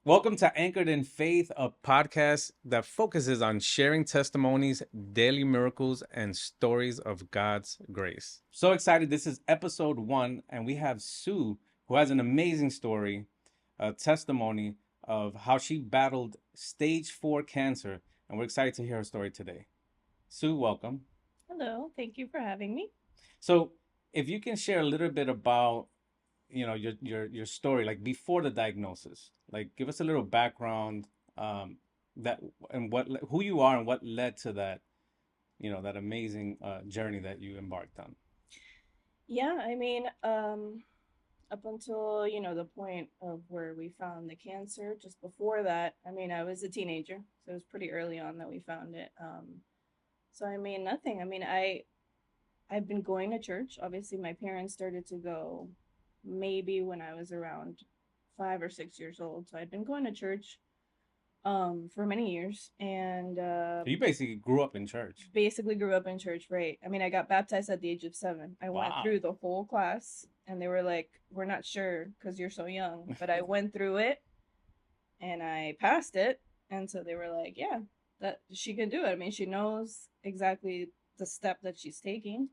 Welcome to Anchored in Faith, a podcast that focuses on sharing testimonies, daily miracles, and stories of God's grace. So excited. This is episode 1, and we have Sue, who has an amazing story, a testimony of how she battled stage 4 cancer. And we're excited to hear her story today. Sue, welcome. Hello, thank you for having me. So, if you can share a little bit about your story, like before the diagnosis, like give us a little background, um that and what who you are and what led to that, that amazing journey that you embarked on. Yeah, up until, the point of where we found the cancer, just before that, I was a teenager, so it was pretty early on that we found it. So nothing. I've been going to church. Obviously, my parents started to go maybe when I was around 5 or 6 years old. So I'd been going to church for many years, and So you basically grew up in church. basically grew up in church, right? I got baptized at the age of 7. I went Wow. through the whole class, and they were like, "We're not sure because you're so young," but I went through it and I passed it, and so they were like, "Yeah, that she can do it." She knows exactly the step that she's taking.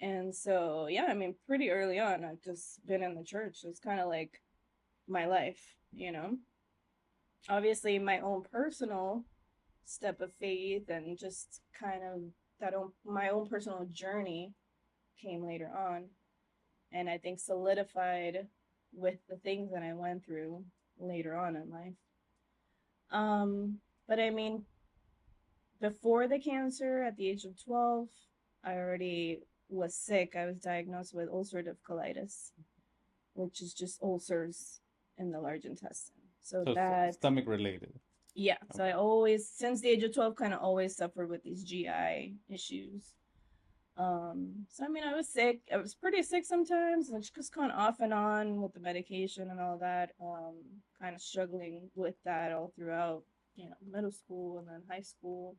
And so, yeah, pretty early on, I've just been in the church. It's kind of like my life. Obviously, my own personal step of faith and just kind of my own personal journey came later on, and I think solidified with the things that I went through later on in life. But before the cancer at the age of 12, I already was sick. I was diagnosed with ulcerative colitis, which is just ulcers in the large intestine. So So that, stomach related. yeah, so I Okay. always, since the age of 12, kind of always suffered with these GI issues. So I was sick. I was pretty sick sometimes, and just kind of off and on with the medication and all that. Kind of struggling with that all throughout, middle school and then high school.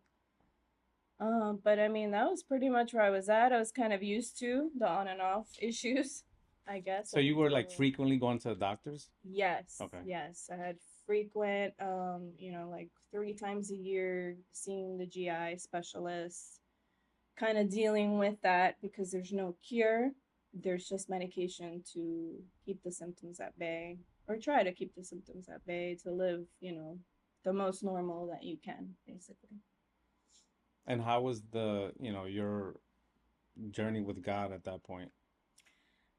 But that was pretty much where I was at. I was kind of used to the on and off issues, I guess, So up you were like until, frequently going to the doctors? yes, Okay. yes. I had frequent, like 3 times a year seeing the GI specialist, kind of dealing with that because there's no cure. There's just medication to keep the symptoms at bay or try to keep the symptoms at bay to live, the most normal that you can, basically. And how was your journey with God at that point?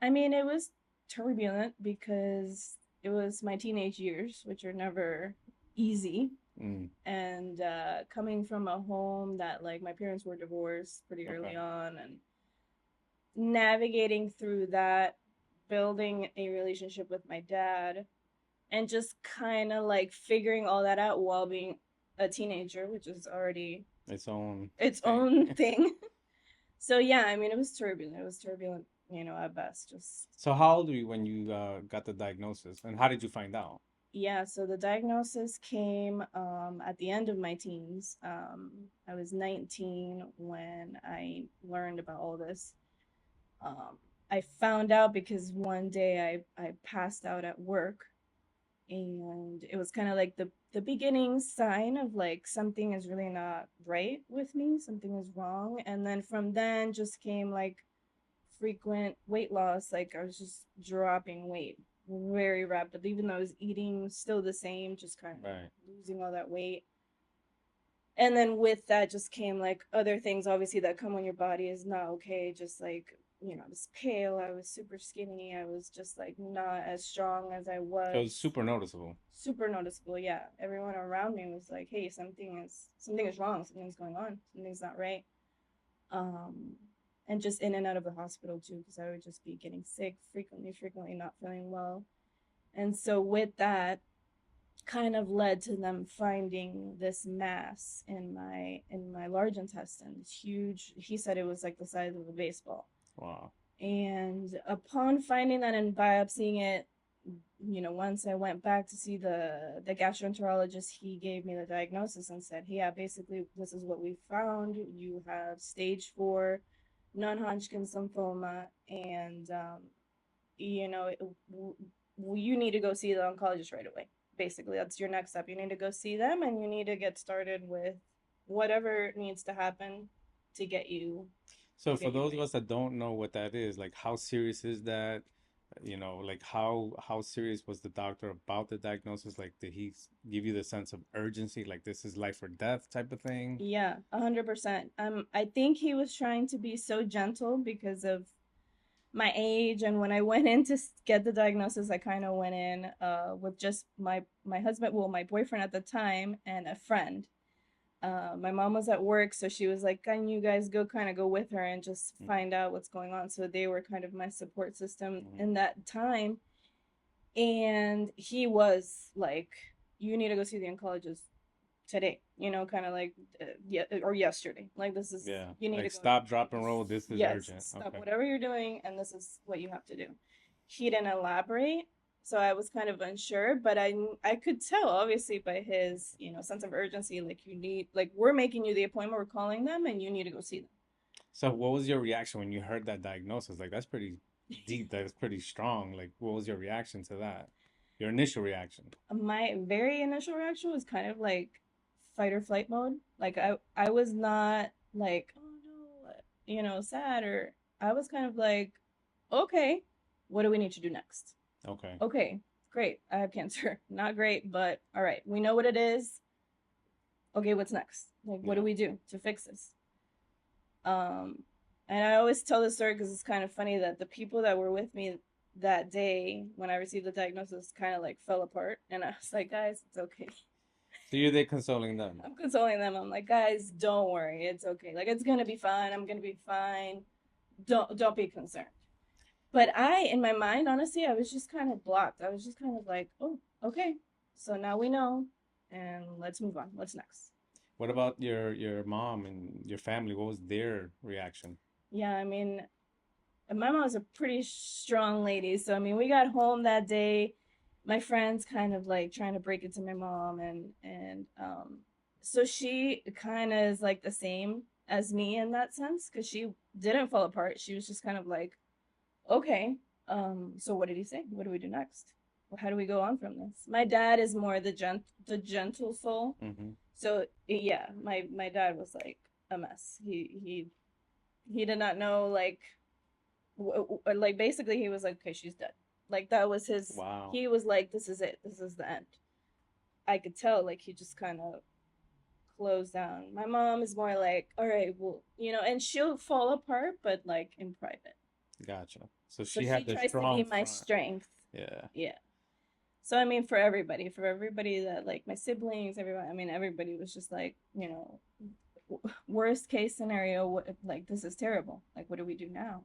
It was turbulent because it was my teenage years, which are never easy. Mm, And coming from a home that, like, my parents were divorced pretty okay. early on, and navigating through that, building a relationship with my dad, and just kind of like figuring all that out while being a teenager, which is already Its own its thing. own thing. So yeah, it was turbulent. It was turbulent, at best. Just So how old were you when you got the diagnosis, and how did you find out? yeah. So the diagnosis came at the end of my teens. I was 19 when I learned about all this. Um, I found out because one day I passed out at work, and it was kind of like the beginning sign of like something is really not right with me, something is wrong. And then from then just came like frequent weight loss. Like I was just dropping weight very rapidly, even though I was eating still the same, just kind of Right. losing all that weight. And then with that just came like other things, obviously, that come when your body is not okay. Just like, I was pale, I was super skinny, I was just like not as strong as I So it was was. super noticeable. Super noticeable, yeah. Everyone around me was like, hey, something is wrong, something's going on, something's not right. um and just in and out of the hospital too, because I would just be getting sick frequently not feeling well. And so with that, kind of led to them finding this mass in my large intestine. It's huge. He said it was like the size of a baseball. Wow. And upon finding that and biopsying it, once I went back to see the gastroenterologist, he gave me the diagnosis and said, "Hey, yeah, basically, this is what we found. You have stage 4 non-Hodgkin's lymphoma, and you need to go see the oncologist right away." basically that's your next step. You need to go see them, and you need to get started with whatever needs to happen to get you So to for get you those of right. us that don't know what that is, like how serious is that? You know, like how serious was the doctor about the diagnosis? Like did he give you the sense of urgency, like this is life or death type of thing? Yeah, 100%. I think he was trying to be so gentle because of my age, and when I went in to get the diagnosis, I kind of went in with just my husband, well, my boyfriend at the time, and a friend. My mom was at work, so she was like, "Can you guys go kind of go with her and just Mm-hmm. find out what's going on?" So they were kind of my support system Mm-hmm. in that time. And he was like, "You need to go see the oncologist today," kind of like, yeah, or yesterday. Like, this is, Yeah, you need to like go. stop, drop, and roll. This is Yes, urgent. stop Okay. whatever you're doing, and this is what you have to do. He didn't elaborate, so I was kind of unsure, but I could tell obviously by his sense of urgency, like, you need, like, we're making you the appointment, we're calling them, and you need to go see So what was your reaction when you heard that diagnosis? Like that's pretty deep. That's pretty strong. Like what was your reaction to that? Your initial reaction? them. My very initial reaction was kind of like fight or flight mode. Like, Okay. I was not like, oh no, sad, or I was kind of like, okay, what do we need to do next? Okay. Okay, great. I have cancer. Not great, but all right. We know what it is. Okay, what's next? Like, what do Yeah. we do to fix this? Um, and I always tell this story because it's kind of funny that the people that were with me that day when I received the diagnosis kind of like fell apart. And I was like, guys, it's okay. So you're there consoling them. I'm consoling them. I'm like, guys, don't worry. It's okay. Like, it's gonna be fine. I'm gonna be fine. Don't be concerned. But in my mind, honestly, I was just kind of blocked. I was just kind of like, oh, okay. So now we know, and let's move on. What's next? What about your mom and your family? What was their reaction? Yeah, I mean, my mom's a pretty strong lady. So, I mean, we got home that day. My friends kind of like trying to break it to my mom, and so she kind of is like the same as me in that sense because she didn't fall apart. She was just kind of like, okay, so what did he say? What do we do next? Well, how do we go on from this? My dad is more the gentle soul. Mm-hmm. So yeah, my dad was like a mess. He did not know, like, like, basically he was like, okay, she's dead. Like, that was his. Wow. He was like, this is it. This is the end. I could tell, like, he just kind of closed down. My mom is more like, all right, well, and she'll fall apart, but like in private. Gotcha. So So she she had the tries to be strong my front. strength. Yeah. Yeah. So, I mean, for everybody that, like, my siblings, everybody, I mean, everybody was just like, worst case scenario, like, this is terrible. Like, what do we do now?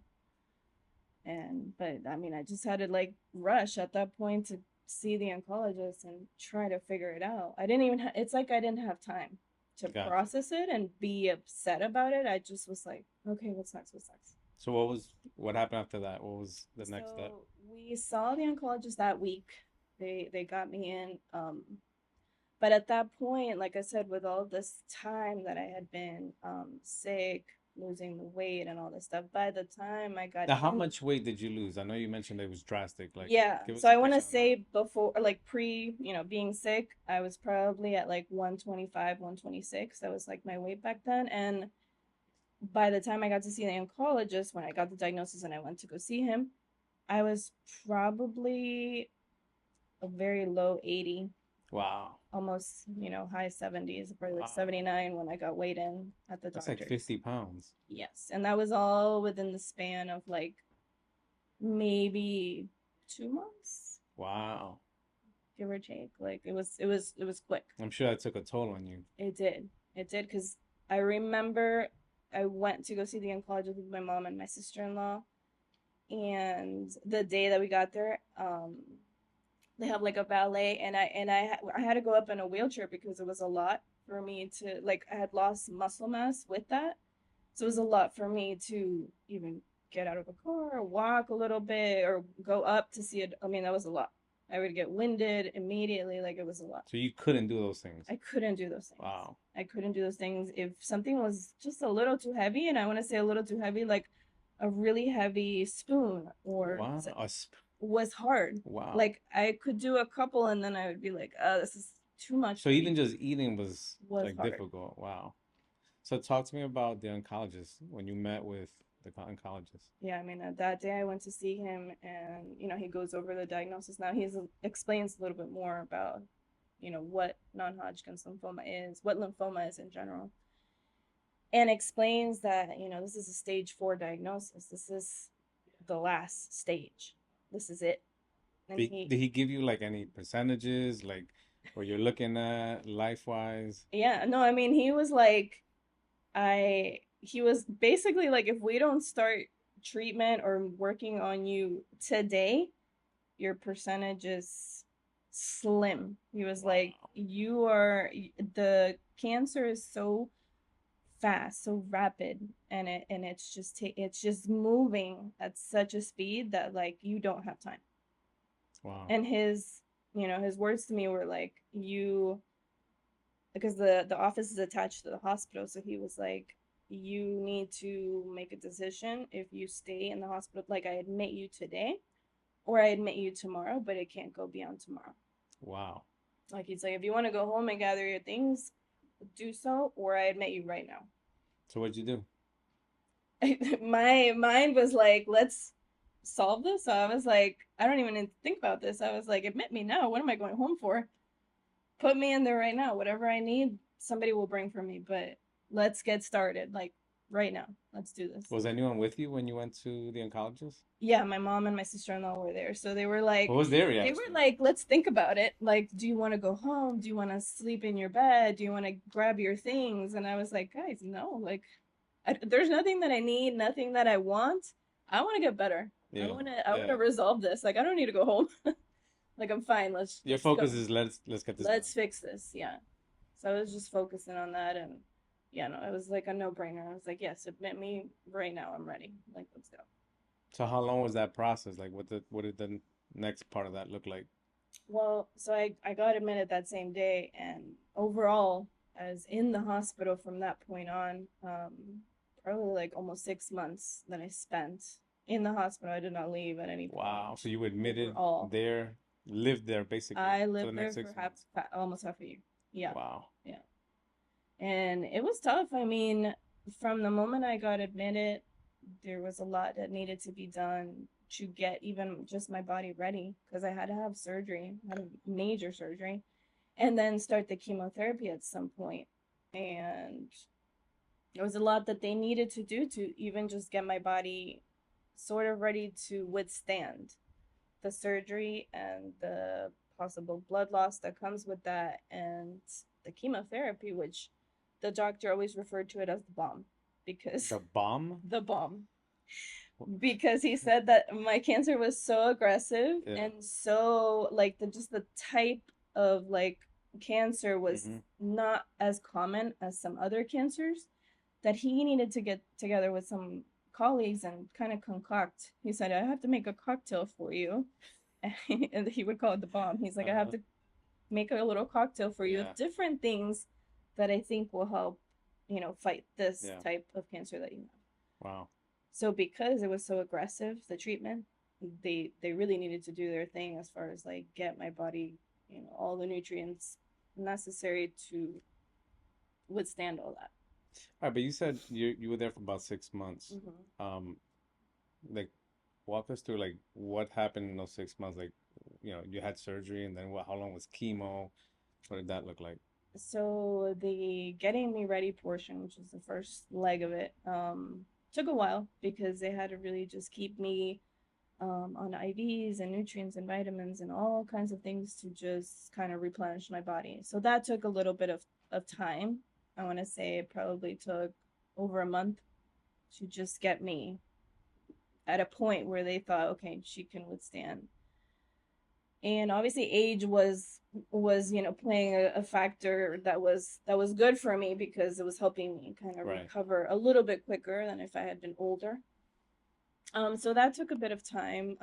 But I mean, I just had to like rush at that point to see the oncologist and try to figure it out. I didn't even, it's like I didn't have time to Gotcha. process it and be upset about it. I just was like, okay, what's next? What's next? So what happened after that? What was the next step? So we saw the oncologist that week. They got me in. But at that point, like I said, with all this time that I had been sick, losing the weight and all this stuff, by the time I got Now, how in, much weight did you lose? I know you mentioned it was drastic. Like, yeah. give So us a I want to picture on that. say before, or like pre, being sick, I was probably at like 125, 126. That was like my weight back then. And by the time I got to see the oncologist, when I got the diagnosis and I went to go see him, I was probably a very low 80, Wow. almost, high 70s, probably like Wow. 79 when I got weighed in at the That's like doctor's. 50 pounds. Yes. And that was all within the span of like maybe 2 months, Wow. give or take. Like, it was quick. I'm sure that took a toll on you. It did. It did, because I remember I went to go see the oncologist with my mom and my sister-in-law, and the day that we got there, they have like a valet, and I had to go up in a wheelchair because it was a lot for me to, like, I had lost muscle mass with that. So it was a lot for me to even get out of the car or walk a little bit or go up to see it. I mean, that was a lot. I would get winded immediately, like, it was a lot. So you couldn't do those things. I couldn't do those things. Wow. I couldn't do those things. If something was just a little too heavy, and I want to say a little too heavy, like a really heavy spoon or Wow. was hard. Wow. Like I could do a couple and then I would be like, oh, this is too much So for even me. just eating was Was like hard. difficult. Wow. So talk to me about the oncologist when you met with the oncologist. Yeah, I mean, that day I went to see him, and he goes over the diagnosis. Now he explains a little bit more about, what non-Hodgkin's lymphoma is, what lymphoma is in general, and explains that this is a stage 4 diagnosis. This is the last stage. This is it. And Did he give you like any percentages, like what you're looking at life-wise? yeah, no, I mean, he was like, he was basically like, if we don't start treatment or working on you today, your percentage is slim. He was like, Wow. the cancer is so fast, so rapid, and it's just moving at such a speed that like you don't have time. Wow. And his words to me were like, you because the office is attached to the hospital, so he was like, you need to make a decision if you stay in the hospital, like I admit you today or I admit you tomorrow, but it can't go beyond tomorrow. Wow. Like he's like, if you want to go home and gather your things, do so, or I admit you right now. So what'd you do? My mind was like, let's solve this. So I was like, I don't even need to think about this. I was like, admit me now. What am I going home for? Put me in there right now. Whatever I need, somebody will bring for me. But let's get started. Like right now. Let's do this. Was anyone with you when you went to the oncologist? Yeah, my mom and my sister-in-law were there. So they were like, What was their reaction? let's think about it. Like, do you want to go home? Do you want to sleep in your bed? Do you want to grab your things? And I was like, guys, no. Like, there's nothing that I need, nothing that I want. I want to get better. Yeah. I want to resolve this. Like, I don't need to go home. Like, I'm fine. Your focus is let's get this let's done. fix this. Yeah. So I was just focusing on that, and yeah, no, it was like a no-brainer. I was like, yes, admit me right now. I'm ready. Like, let's go. So how long was that process? Like what did the next part of that look like? Well, so I got admitted that same day, and overall, I was in the hospital from that point on. Probably like almost 6 months that I spent in the hospital. I did not leave at any point. Wow. So you admitted Overall. there, lived there basically I for the lived there next for 6 months. almost half a year. Yeah. Wow. Yeah. And it was tough. I mean, from the moment I got admitted, there was a lot that needed to be done to get even just my body ready, because I had to have surgery, I had a major surgery, and then start the chemotherapy at some point. And there was a lot that they needed to do to even just get my body sort of ready to withstand the surgery and the possible blood loss that comes with that, and the chemotherapy, which the doctor always referred to it as the bomb, because The bomb? the bomb, because he said that my cancer was so aggressive, Yeah. and so like the type of like cancer was not as common as some other cancers, that he needed to get together with some colleagues and kind of concoct. He said, I have to make a cocktail for you. And he would call it the bomb. He's like, I have to make a little cocktail for you of different things that I think will help, fight this type of cancer that you have. Wow. So because it was so aggressive, the treatment, they really needed to do their thing as far as like get my body, all the nutrients necessary to withstand all that. All right, but you said you were there for about 6 months. Like walk us through like what happened in those 6 months. Like, you had surgery, and then how long was chemo? What did that look like? So the getting me ready portion, which was the first leg of it, took a while, because they had to really just keep me on IVs and nutrients and vitamins and all kinds of things to just kind of replenish my body. So that took a little bit of time. I want to say it probably took over a month to just get me at a point where they thought, okay, she can withstand. And obviously age was playing a factor that was good for me, because it was helping me kind of recover a little bit quicker than if I had been older. So that took a bit of time.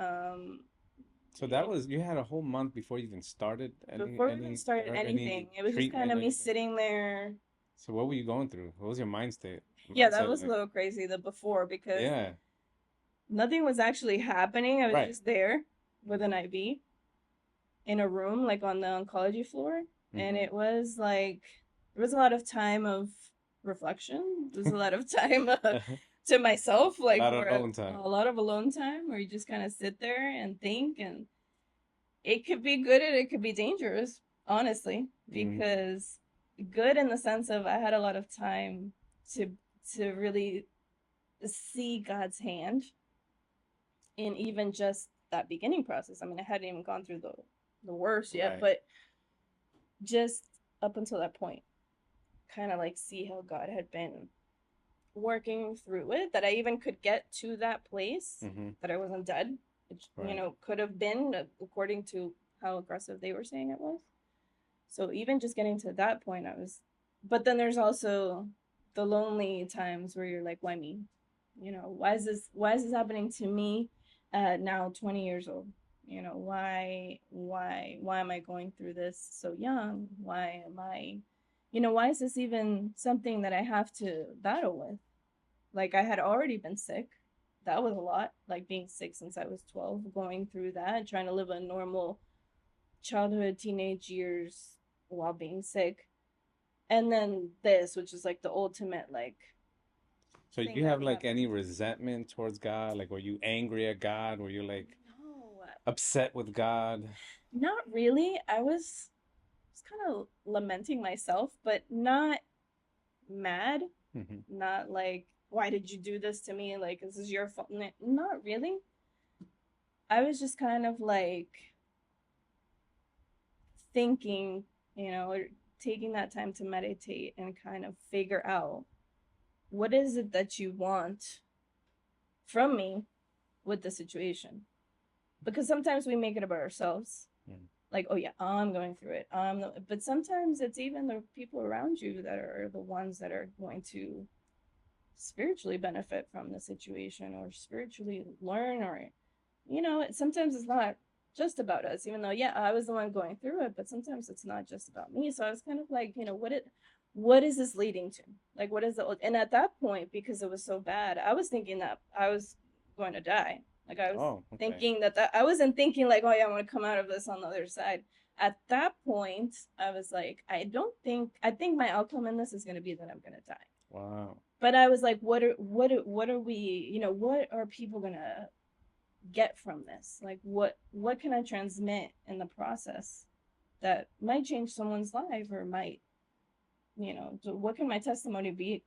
So that was, you had a whole month before you even started before we even started anything. It was just kind of me sitting there. So what were you going through? What was your mind state? Yeah, that was a little crazy, the before, because nothing was actually happening. I was just there. with an IV in a room, like on the oncology floor. And Mm-hmm. it was like, there was a lot of time of reflection. There was a lot of time A to myself, like lot of where alone time. a lot of alone time where you just kind of sit there and think. And it could be good and it could be dangerous, honestly, Mm, because good in the sense of I had a lot of time to really see God's hand in even just that beginning process. I mean, I hadn't even gone through the worst yet, right. but just up until that point, kind of like see how God had been working through it, that I even could get to that place, Mm-hmm. that I wasn't dead, which, Right. could have been according to how aggressive they were saying it was. So even just getting to that point, I was, but then there's also the lonely times where you're like, why me? Why is this happening to me at now 20 years old? Why am I going through this so young? Why is this even something that I have to battle with? Like, I had already been sick. That was a lot. Like, being sick since I was 12, going through that, trying to live a normal childhood, teenage years while being sick. And then this, which is like the ultimate, like, So thing you that have we like have to any do. resentment towards God? Like, were you angry at God? Were you like No, upset with God? not really. I was kind of lamenting myself, but not mad. Mm-hmm. Not like, why did you do this to me? Like, this is your fault. Not really. I was just kind of like thinking, or taking that time to meditate and kind of figure out what is it that you want from me with the situation. Because sometimes we make it about ourselves. Mm. Like, oh yeah, I'm going through it. But sometimes it's even the people around you that are the ones that are going to spiritually benefit from the situation or spiritually learn, or sometimes it's not just about us, even though, yeah, I was the one going through it, but sometimes it's not just about me. So I was kind of like, what is this leading to? Like, what is it? And at that point, because it was so bad, I was thinking that I was going to die. Like, I was Oh, okay. thinking that I wasn't thinking like, oh yeah, I'm going to come out of this on the other side. At that point, I was like, I think my outcome in this is going to be that I'm going to die. Wow. But I was like, what are we, what are people going to get from this? Like, what can I transmit in the process that might change someone's life, or might, so what can my testimony be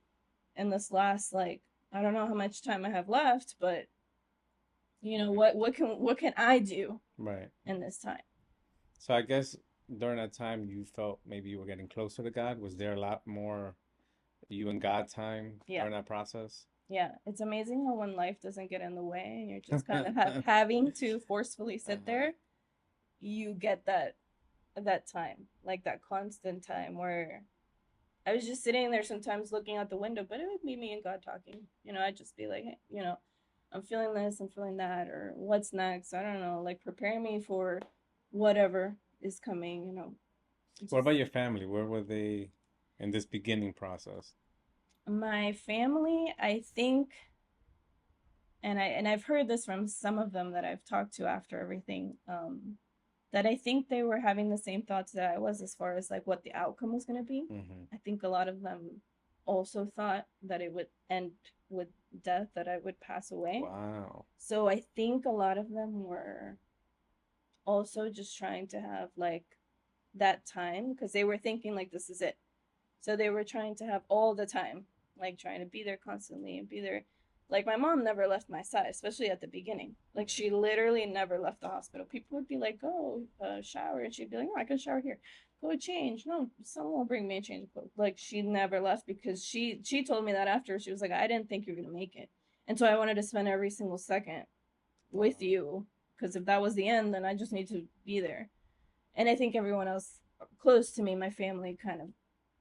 in this last, like, I don't know how much time I have left, but what can I do Right. in this time? So I guess during that time you felt maybe you were getting closer to God. Was there a lot more you and God time Yeah. during that process? Yeah, it's amazing how when life doesn't get in the way and you're just kind of having to forcefully sit Uh-huh. there, you get that time, like that constant time where I was just sitting there sometimes looking out the window, but it would be me and God talking. I'd just be like, hey, I'm feeling this, I'm feeling that, or what's next? I don't know, like preparing me for whatever is coming, What just about your family? Where were they in this beginning process? my family, I think, and I've heard this from some of them that I've talked to after everything, that I think they were having the same thoughts that I was, as far as like what the outcome was going to be. Mm-hmm. I think a lot of them also thought that it would end with death, that I would pass away. Wow. So I think a lot of them were also just trying to have like that time, because they were thinking like this is it. So they were trying to have all the time, like trying to be there constantly and be there. Like, my mom never left my side, especially at the beginning. Like, Mm. she literally never left the hospital. People would be like, "Go shower," and she'd be like, "No, I can shower here. Go change." No, someone will bring me a change of clothes. Like, she never left, because she told me that after. She was like, "I didn't think you were gonna make it, and so I wanted to spend every single second with Wow. you, because if that was the end, then I just need to be there." And I think everyone else close to me, my family, kind of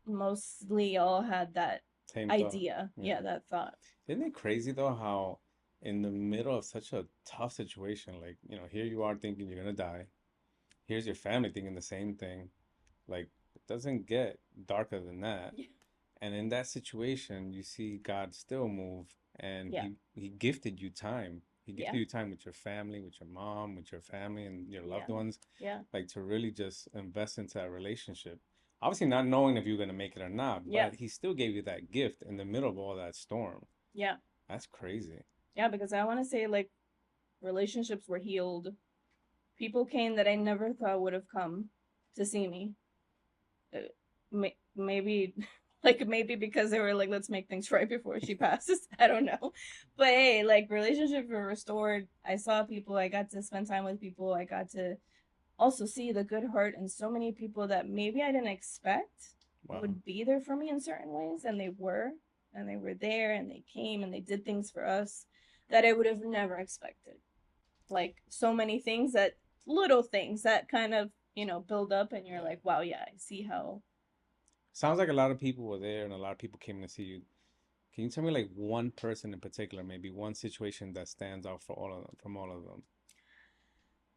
mostly all had that Same thought. idea. Yeah. Yeah, that thought. Isn't it crazy though how in the middle of such a tough situation, like, here you are thinking you're gonna die. Here's your family thinking the same thing. Like, it doesn't get darker than that. Yeah. And in that situation, you see God still move and Yeah. he gifted you time. He gives Yeah. you time with your family, with your mom, with your family, and your loved Yeah. ones, Yeah. like to really just invest into that relationship. Obviously, not knowing if you're gonna make it or not, Yeah. but he still gave you that gift in the middle of all that storm. Yeah. That's crazy. Yeah. Because I want to say, like, relationships were healed. People came that I never thought would have come to see me. Maybe like maybe because they were like, let's make things right before she passes. I don't know, but hey, like relationships were restored. I saw people. I got to spend time with people. I got to also see the good heart in so many people that maybe I didn't expect Wow. would be there for me in certain ways, and they were, there, and they came and they did things for us that I would have never expected. Like so many things that little things that kind of build up, and you're like, wow, yeah, I see how. Sounds like a lot of people were there and a lot of people came to see you. Can you tell me like one person in particular, maybe one situation that stands out for all of them, from all of them?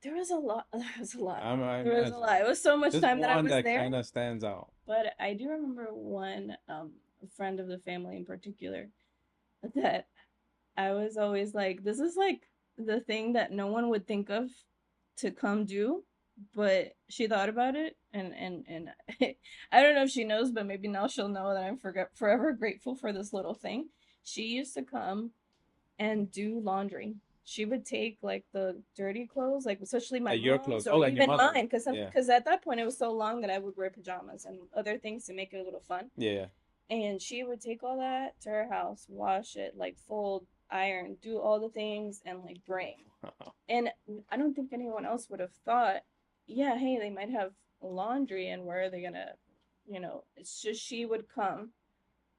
There was a lot. There was a lot. I There was a lot. imagine. It was so much Just time that I one was that there. kind of stands out. But I do remember one friend of the family in particular that I was always like, this is like the thing that no one would think of to come do, but she thought about it, and I don't know if she knows, but maybe now she'll know that I'm forever grateful for this little thing. She used to come and do laundry. She would take like the dirty clothes, like especially my Your mom's clothes. or Oh, and your even mother. mine, because Yeah. at that point it was so long that I would wear pajamas and other things to make it a little fun. Yeah. And she would take all that to her house, wash it, like fold, iron, do all the things, and like bring. And I don't think anyone else would have thought, yeah, hey, they might have laundry, and where are they gonna, it's just she would come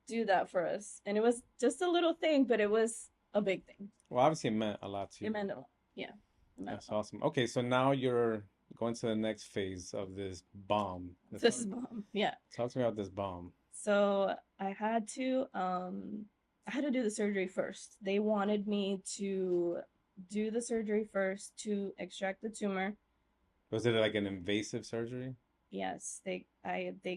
do that for us. And it was just a little thing, but it was a big thing. Well, obviously it meant a lot to It you. meant a lot. Yeah. It meant That's a lot. awesome. Okay, so now you're going to the next phase of this bomb. This bomb. Yeah. Talk to me about this bomb. So I had to do the surgery first. They wanted me to do the surgery first to extract the tumor. Was it like an invasive surgery? Yes, they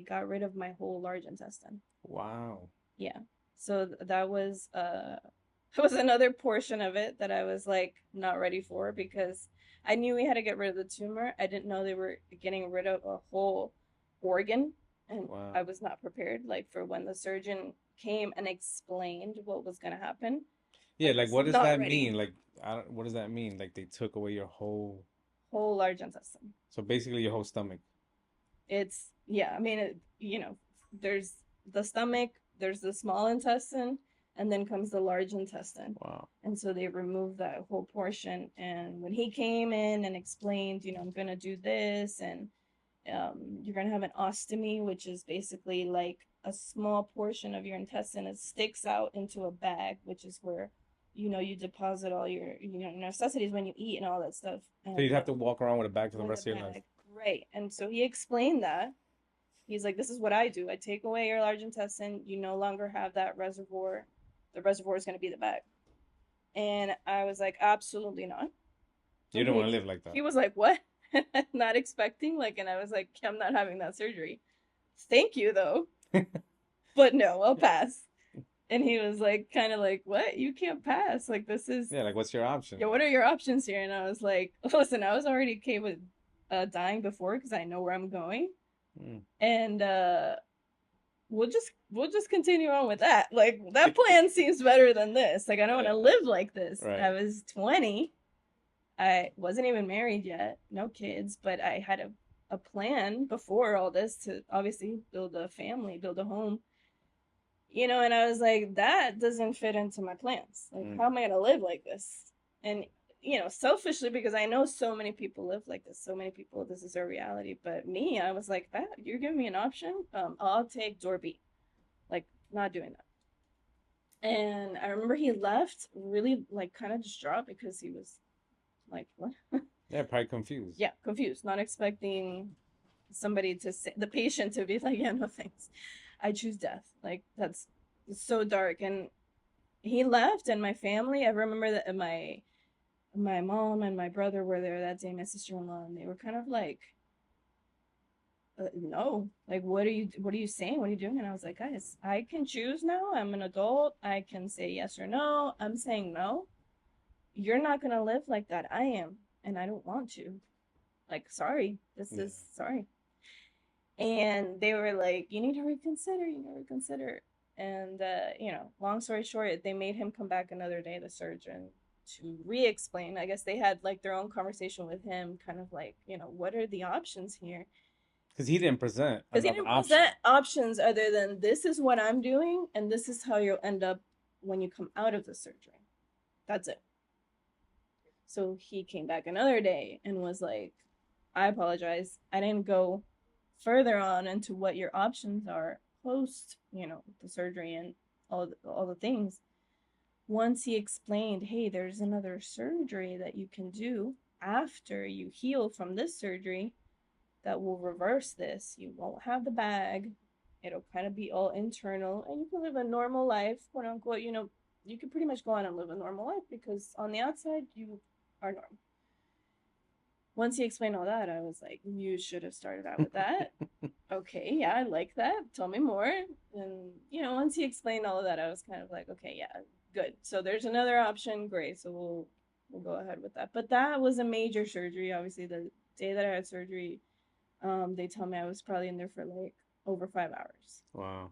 got rid of my whole large intestine. Wow. Yeah. So that was that was another portion of it that I was like not ready for, because I knew we had to get rid of the tumor. I didn't know they were getting rid of a whole organ, and Wow. I was not prepared like for when the surgeon came and explained what was going to happen. Yeah, I like was what does not that ready. mean? Like, what does that mean? Like they took away your whole, Large intestine. so basically your whole stomach. It's yeah, I mean, there's the stomach, there's the small intestine, and then comes the large intestine. Wow. And so they removed that whole portion. And when he came in and explained, I'm gonna do this, and you're gonna have an ostomy, which is basically like a small portion of your intestine that sticks out into a bag, which is where you deposit all your necessities when you eat and all that stuff. So you'd have to walk around with a bag for the with rest a of your life. bag. Right. And so he explained that. He's like, this is what I do. I take away your large intestine. You no longer have that reservoir. The reservoir is going to be the bag. And I was like, absolutely not. You don't want to live like that. He was like, what? Not expecting. Like, and I was like, I'm not having that surgery. Thank you, though. But no, I'll pass. And he was like, kind of like, what? You can't pass. Like, this is. Yeah, like, what's your option? Yeah, what are your options here? And I was like, listen, I was already okay with dying before, because I know where I'm going. And we'll just continue on with that. Like, that plan seems better than this. Like, I don't want to live like this. Right. I was 20. I wasn't even married yet, no kids, but I had a plan before all this to obviously build a family, build a home. And I was like, that doesn't fit into my plans. Like, how am I gonna live like this? And selfishly, because I know so many people live like this, so many people, this is their reality. But me, I was like, that you're giving me an option. I'll take door B. Like, not doing that. And I remember he left really like kind of distraught, because he was like, what? Yeah, probably confused. Yeah, confused, not expecting somebody to say, the patient to be like, yeah, no thanks. I choose death. Like, that's so dark. And he left, and my family, I remember that my mom and my brother were there that day, my sister-in-law, and they were kind of like, no, like, what are you saying? What are you doing? And I was like, guys, I can choose now. I'm an adult. I can say yes or no. I'm saying no. you're not going to live like that. I am, and I don't want to. Like, sorry, this Yeah. is sorry. And they were like, you need to reconsider, you need to reconsider. And, long story short, they made him come back another day, the surgeon, to re explain. I guess they had like their own conversation with him, kind of like, what are the options here? Because he didn't present Because he another didn't option. present options other than this is what I'm doing, and this is how you'll end up when you come out of the surgery. That's it. So he came back another day and was like, I apologize. I didn't go further on into what your options are post, the surgery and all the things. Once he explained, hey, there's another surgery that you can do after you heal from this surgery that will reverse this. You won't have the bag. It'll kind of be all internal, and you can live a normal life, quote unquote. You can pretty much go on and live a normal life because on the outside, you are normal. Once he explained all that, I was like, you should have started out with that. Okay, yeah, I like that. Tell me more. And, once he explained all of that, I was kind of like, okay, yeah, good. So there's another option. Great. So we'll go ahead with that. But that was a major surgery. Obviously, the day that I had surgery, they tell me I was probably in there for like over 5 hours. Wow.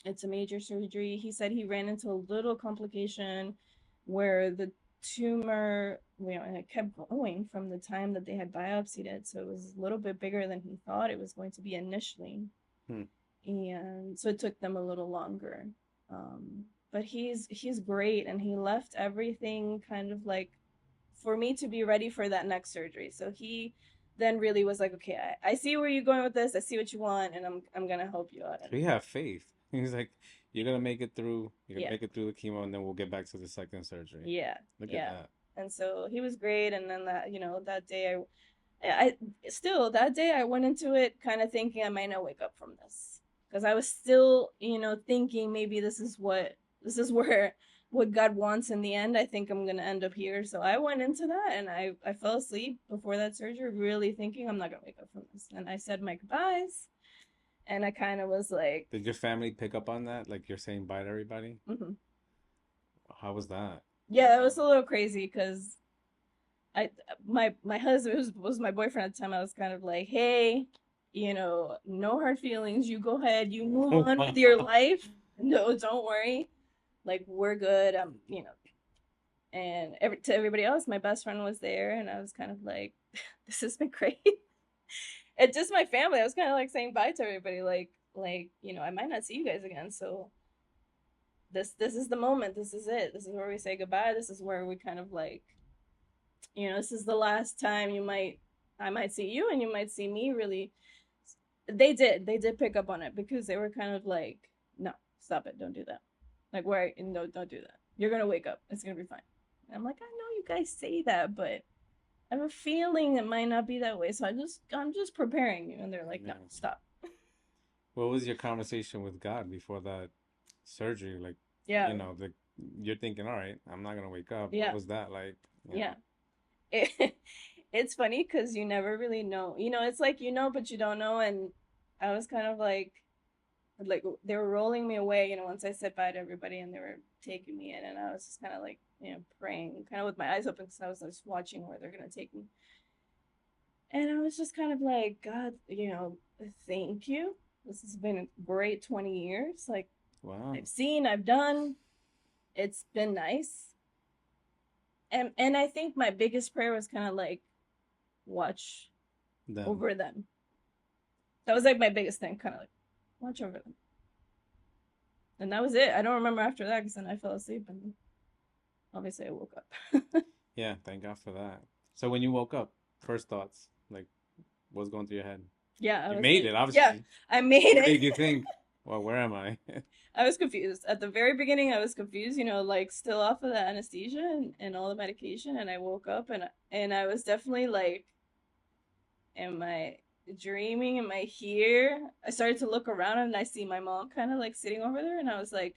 It's a major surgery. He said he ran into a little complication where the tumor, it kept going from the time that they had biopsied it. So it was a little bit bigger than he thought it was going to be initially. Hmm. And so it took them a little longer. But he's great, and he left everything kind of like for me to be ready for that next surgery. So he then really was like, okay, I see where you're going with this. I see what you want, and I'm gonna help you out. So he had faith. He's like, you're gonna make it through. You're gonna Yeah, make it through the chemo, and then we'll get back to the second surgery. yeah, Look at yeah. that. And so he was great. And then that day, I still that day I went into it kind of thinking I might not wake up from this because I was still, thinking maybe this is where what God wants in the end. I think I'm gonna end up here. So I went into that, and I fell asleep before that surgery, really thinking I'm not gonna wake up from this. And I said my goodbyes, and I kind of was like, Did your family pick up on that? Like you're saying bye to everybody? mm-hmm. How was that? Yeah, it was a little crazy because I my husband was my boyfriend at the time. I was kind of like, hey, no hard feelings. You go ahead. You move on with your Wow. life. No, don't worry. Like we're good. And to everybody else, my best friend was there, and I was kind of like, this has been great. And just my family, I was kind of like saying bye to everybody, like I might not see you guys again, so this is the moment. This is it. This is where we say goodbye. This is where we kind of like, this is the last time I might see you, and you might see me. Really, they did pick up on it because they were kind of like, no, stop it, don't do that. Like, where? No, don't do that. You're gonna wake up. It's gonna be fine. And I'm like, I know you guys say that, but I have a feeling it might not be that way. So I'm just preparing you. And they're like, no, Yeah. stop. What was your conversation with God before that surgery? Like, Yeah, you're thinking, all right, I'm not gonna wake up. What yeah, was that like? You yeah. know? It, it's funny because you never really know. It's like but you don't know. And I was kind of like they were rolling me away. Once I said bye to everybody, and they were taking me in, and I was just kind of like praying, kind of with my eyes open because I was just watching where they're gonna take me. And I was just kind of like, God, thank you. This has been a great 20 years. Like, Wow. I've done. It's been nice. And I think my biggest prayer was kind of like, watch Them. over them. That was like my biggest thing, kind of like, watch over them. And that was it. I don't remember after that because then I fell asleep, and obviously I woke up. Yeah, thank God for that. So when you woke up, first thoughts, like, what's going through your head? Yeah, I You was made like, it, yeah, obviously. I made What it. made you think, well, where am I? I was confused. At the very beginning, I was confused, like still off of the anesthesia and all the medication. And I woke up, and I was definitely like, am I dreaming? Am I here? I started to look around, and I see my mom kind of like sitting over there. And I was like,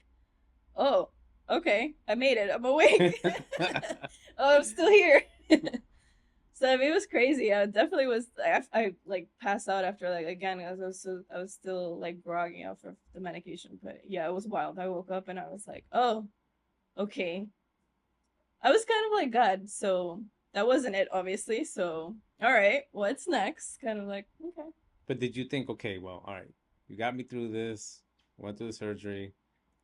oh, okay, I made it. I'm awake. Oh, I'm still here. So I mean, it was crazy. I definitely was. I like passed out after like again. I was still like groggy out for the medication. But yeah, it was wild. I woke up and I was like, oh, okay. I was kind of like, God, so that wasn't it, obviously. So, all right, what's next? Kind of like, okay. But did you think, okay, well, all right, you got me through this, went through the surgery.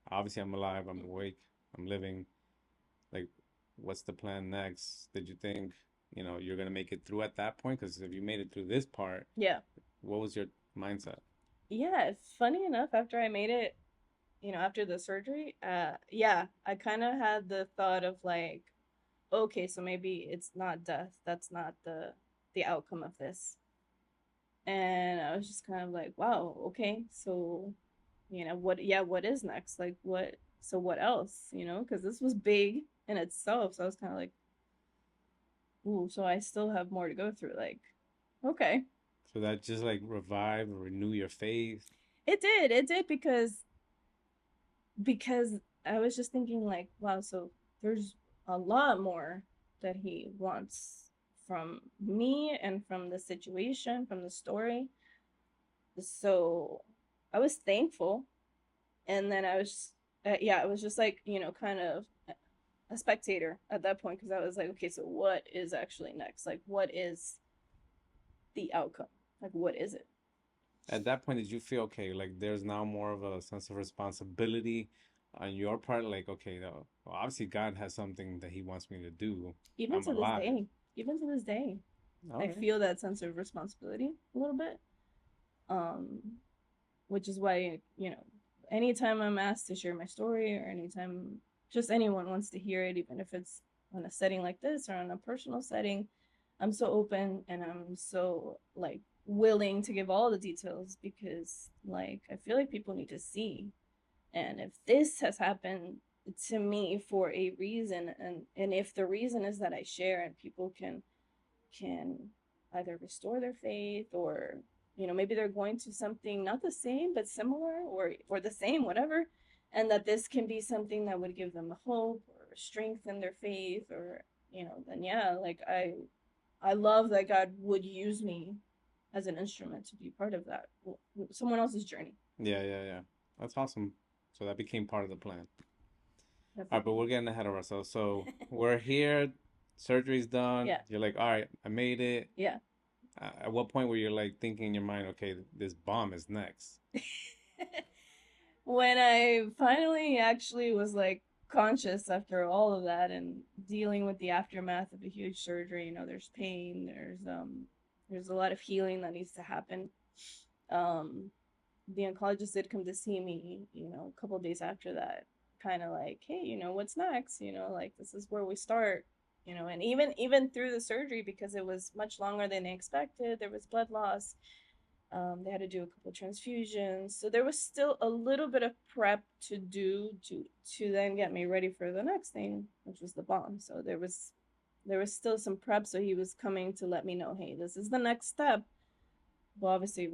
Obviously, I'm alive, I'm awake, I'm living. Like, what's the plan next? Did you think, you're gonna make it through at that point? Because if you made it through this part, Yeah. what was your mindset? Yeah, funny enough, after I made it, after the surgery, yeah, I kind of had the thought of like, okay, so maybe it's not death. That's not the outcome of this. And I was just kind of like, wow, okay, so what, yeah, what is next? Like what, so what else, because this was big in itself. So I was kind of like, ooh, so I still have more to go through. Like, okay. So that just like revive or renew your faith. It did because I was just thinking like, wow, so there's a lot more that he wants from me and from the situation, from the story. So I was thankful, and then I was, yeah, I was just like, kind of a spectator at that point because I was like, okay, so what is actually next? Like, what is the outcome? Like, what is it? At that point, did you feel okay? Like there's now more of a sense of responsibility on your part? Like, okay, though, well, obviously God has something that He wants me to do. Even I'm to this alive. day, even to this day, I Okay. feel that sense of responsibility a little bit. Um, which is why, anytime I'm asked to share my story or anytime just anyone wants to hear it, even if it's in a setting like this or in a personal setting, I'm so open and I'm so like willing to give all the details because like I feel like people need to see. And if this has happened to me for a reason, and if the reason is that I share and people can either restore their faith or maybe they're going to something not the same but similar or the same, whatever, and that this can be something that would give them hope or strengthen their faith, or then yeah, like I love that God would use me as an instrument to be part of that, someone else's journey. Yeah, yeah, yeah. That's awesome. So that became part of the plan. All right, but Definitely. we're getting ahead of ourselves. So we're here, surgery's done. Yeah. You're like, all right, I made it. Yeah. At what point were you like thinking in your mind, okay, this bomb is next? When I finally actually was like conscious after all of that and dealing with the aftermath of a huge surgery, there's pain, there's a lot of healing that needs to happen. Um the oncologist did come to see me, a couple of days after that, kind of like, hey, what's next? Like this is where we start. And even through the surgery, because it was much longer than they expected, there was blood loss. They had to do a couple of transfusions, so there was still a little bit of prep to do to then get me ready for the next thing, which was the bomb. So there was still some prep. So he was coming to let me know, hey, this is the next step. Well, obviously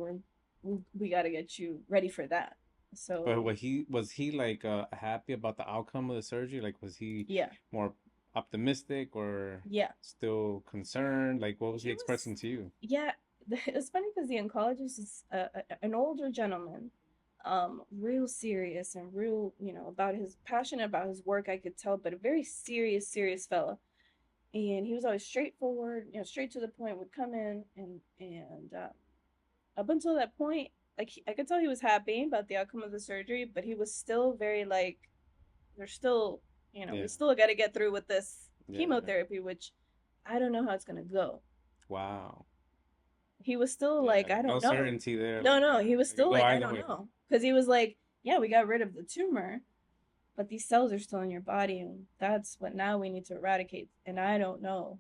we got to get you ready for that. But So was he like happy about the outcome of the surgery? Like was he yeah, more optimistic or yeah, still concerned? Like what was he he was. expressing to you? Yeah, it's funny because the oncologist is an older gentleman, real serious and real, about his passionate about his work. I could tell, but a very serious fella. And he was always straightforward, straight to the point. Would come in and up until that point, like I could tell he was happy about the outcome of the surgery, but he was still very like, there's still, we Yeah, still got to get through with this yeah, yeah. chemotherapy, which I don't know how it's gonna go. Wow. He was still Yeah, like, I no don't know. certainty there. No, Like no, he was it could still go like, I either don't way. know. Because he was like, yeah, we got rid of the tumor, but these cells are still in your body, and that's what now we need to eradicate. And I don't know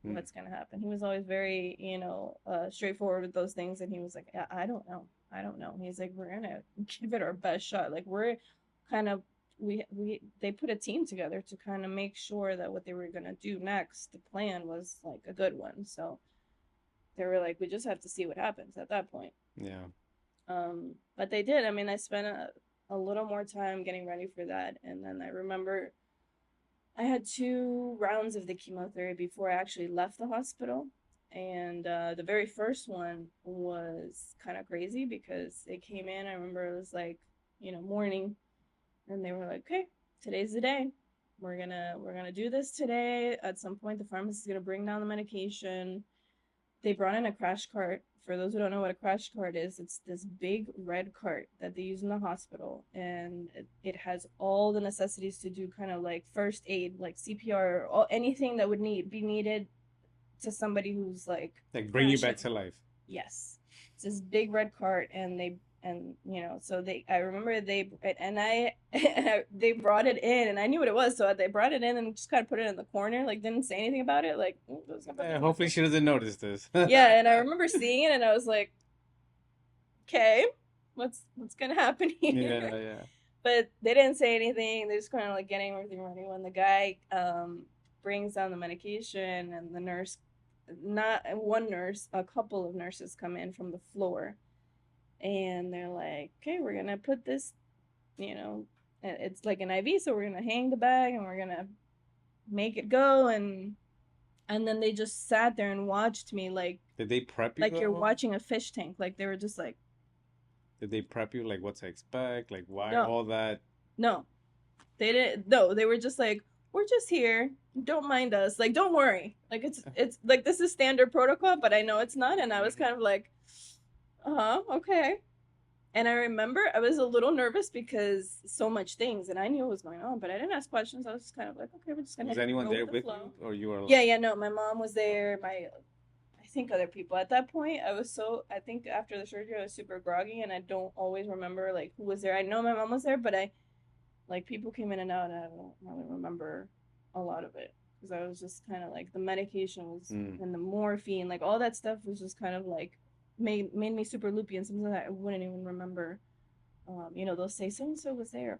Hmm. what's gonna happen. He was always very, straightforward with those things, and he was like, I don't know, I don't know. He's like, we're gonna give it our best shot. Like we're kind of we they put a team together to kind of make sure that what they were gonna do next, the plan was like a good one. So they were like, we just have to see what happens at that point. Yeah. But they did. I mean, I spent a little more time getting ready for that, and then I remember I had 2 rounds of the chemotherapy before I actually left the hospital. And the very first one was kind of crazy because it came in. I remember it was like, morning, and they were like, okay, today's the day. we're gonna do this today. At some point, the pharmacist is gonna bring down the medication. They brought in a crash cart. For those who don't know what a crash cart is, it's this big red cart that they use in the hospital, and it has all the necessities to do kind of like first aid, like CPR, or anything that would be needed to somebody who's like bring you back crashing. to life. Yes, it's this big red cart, and so I remember they brought it in, and I knew what it was, so they brought it in and just kind of put it in the corner, like didn't say anything about it, like Hopefully she doesn't notice this. yeah, and I remember seeing it, and I was like, okay, what's gonna happen here? Yeah, yeah. But they didn't say anything. They just kind of like getting everything ready when the guy brings down the medication, and the nurse, not one nurse, a couple of nurses come in from the floor, and they're like, okay, we're gonna put this, it's like an IV, so we're gonna hang the bag and we're gonna make it go, and then they just sat there and watched me like Did they prep you? like you're watching a fish tank. Like they were just like, did they prep you like what to expect? Like why no, all that? no, they didn't. No, they were just like, we're just here. Don't mind us. Like, don't worry. Like it's like this is standard protocol, but I know it's not. And I was kind of like, okay. And I remember I was a little nervous because so much things, and I knew what was going on, but I didn't ask questions. I was just kind of like, okay, we're just gonna. Was anyone go there the with flow. you, or you were alone? Yeah, no. My mom was there. I think other people. At that point, I think after the surgery, I was super groggy, and I don't always remember like who was there. I know my mom was there, but like people came in and out, and I don't really remember a lot of it because I was just kind of like the medication was and the morphine, like all that stuff was just kind of like made me super loopy, and something that I wouldn't even remember. They'll say so and so was there,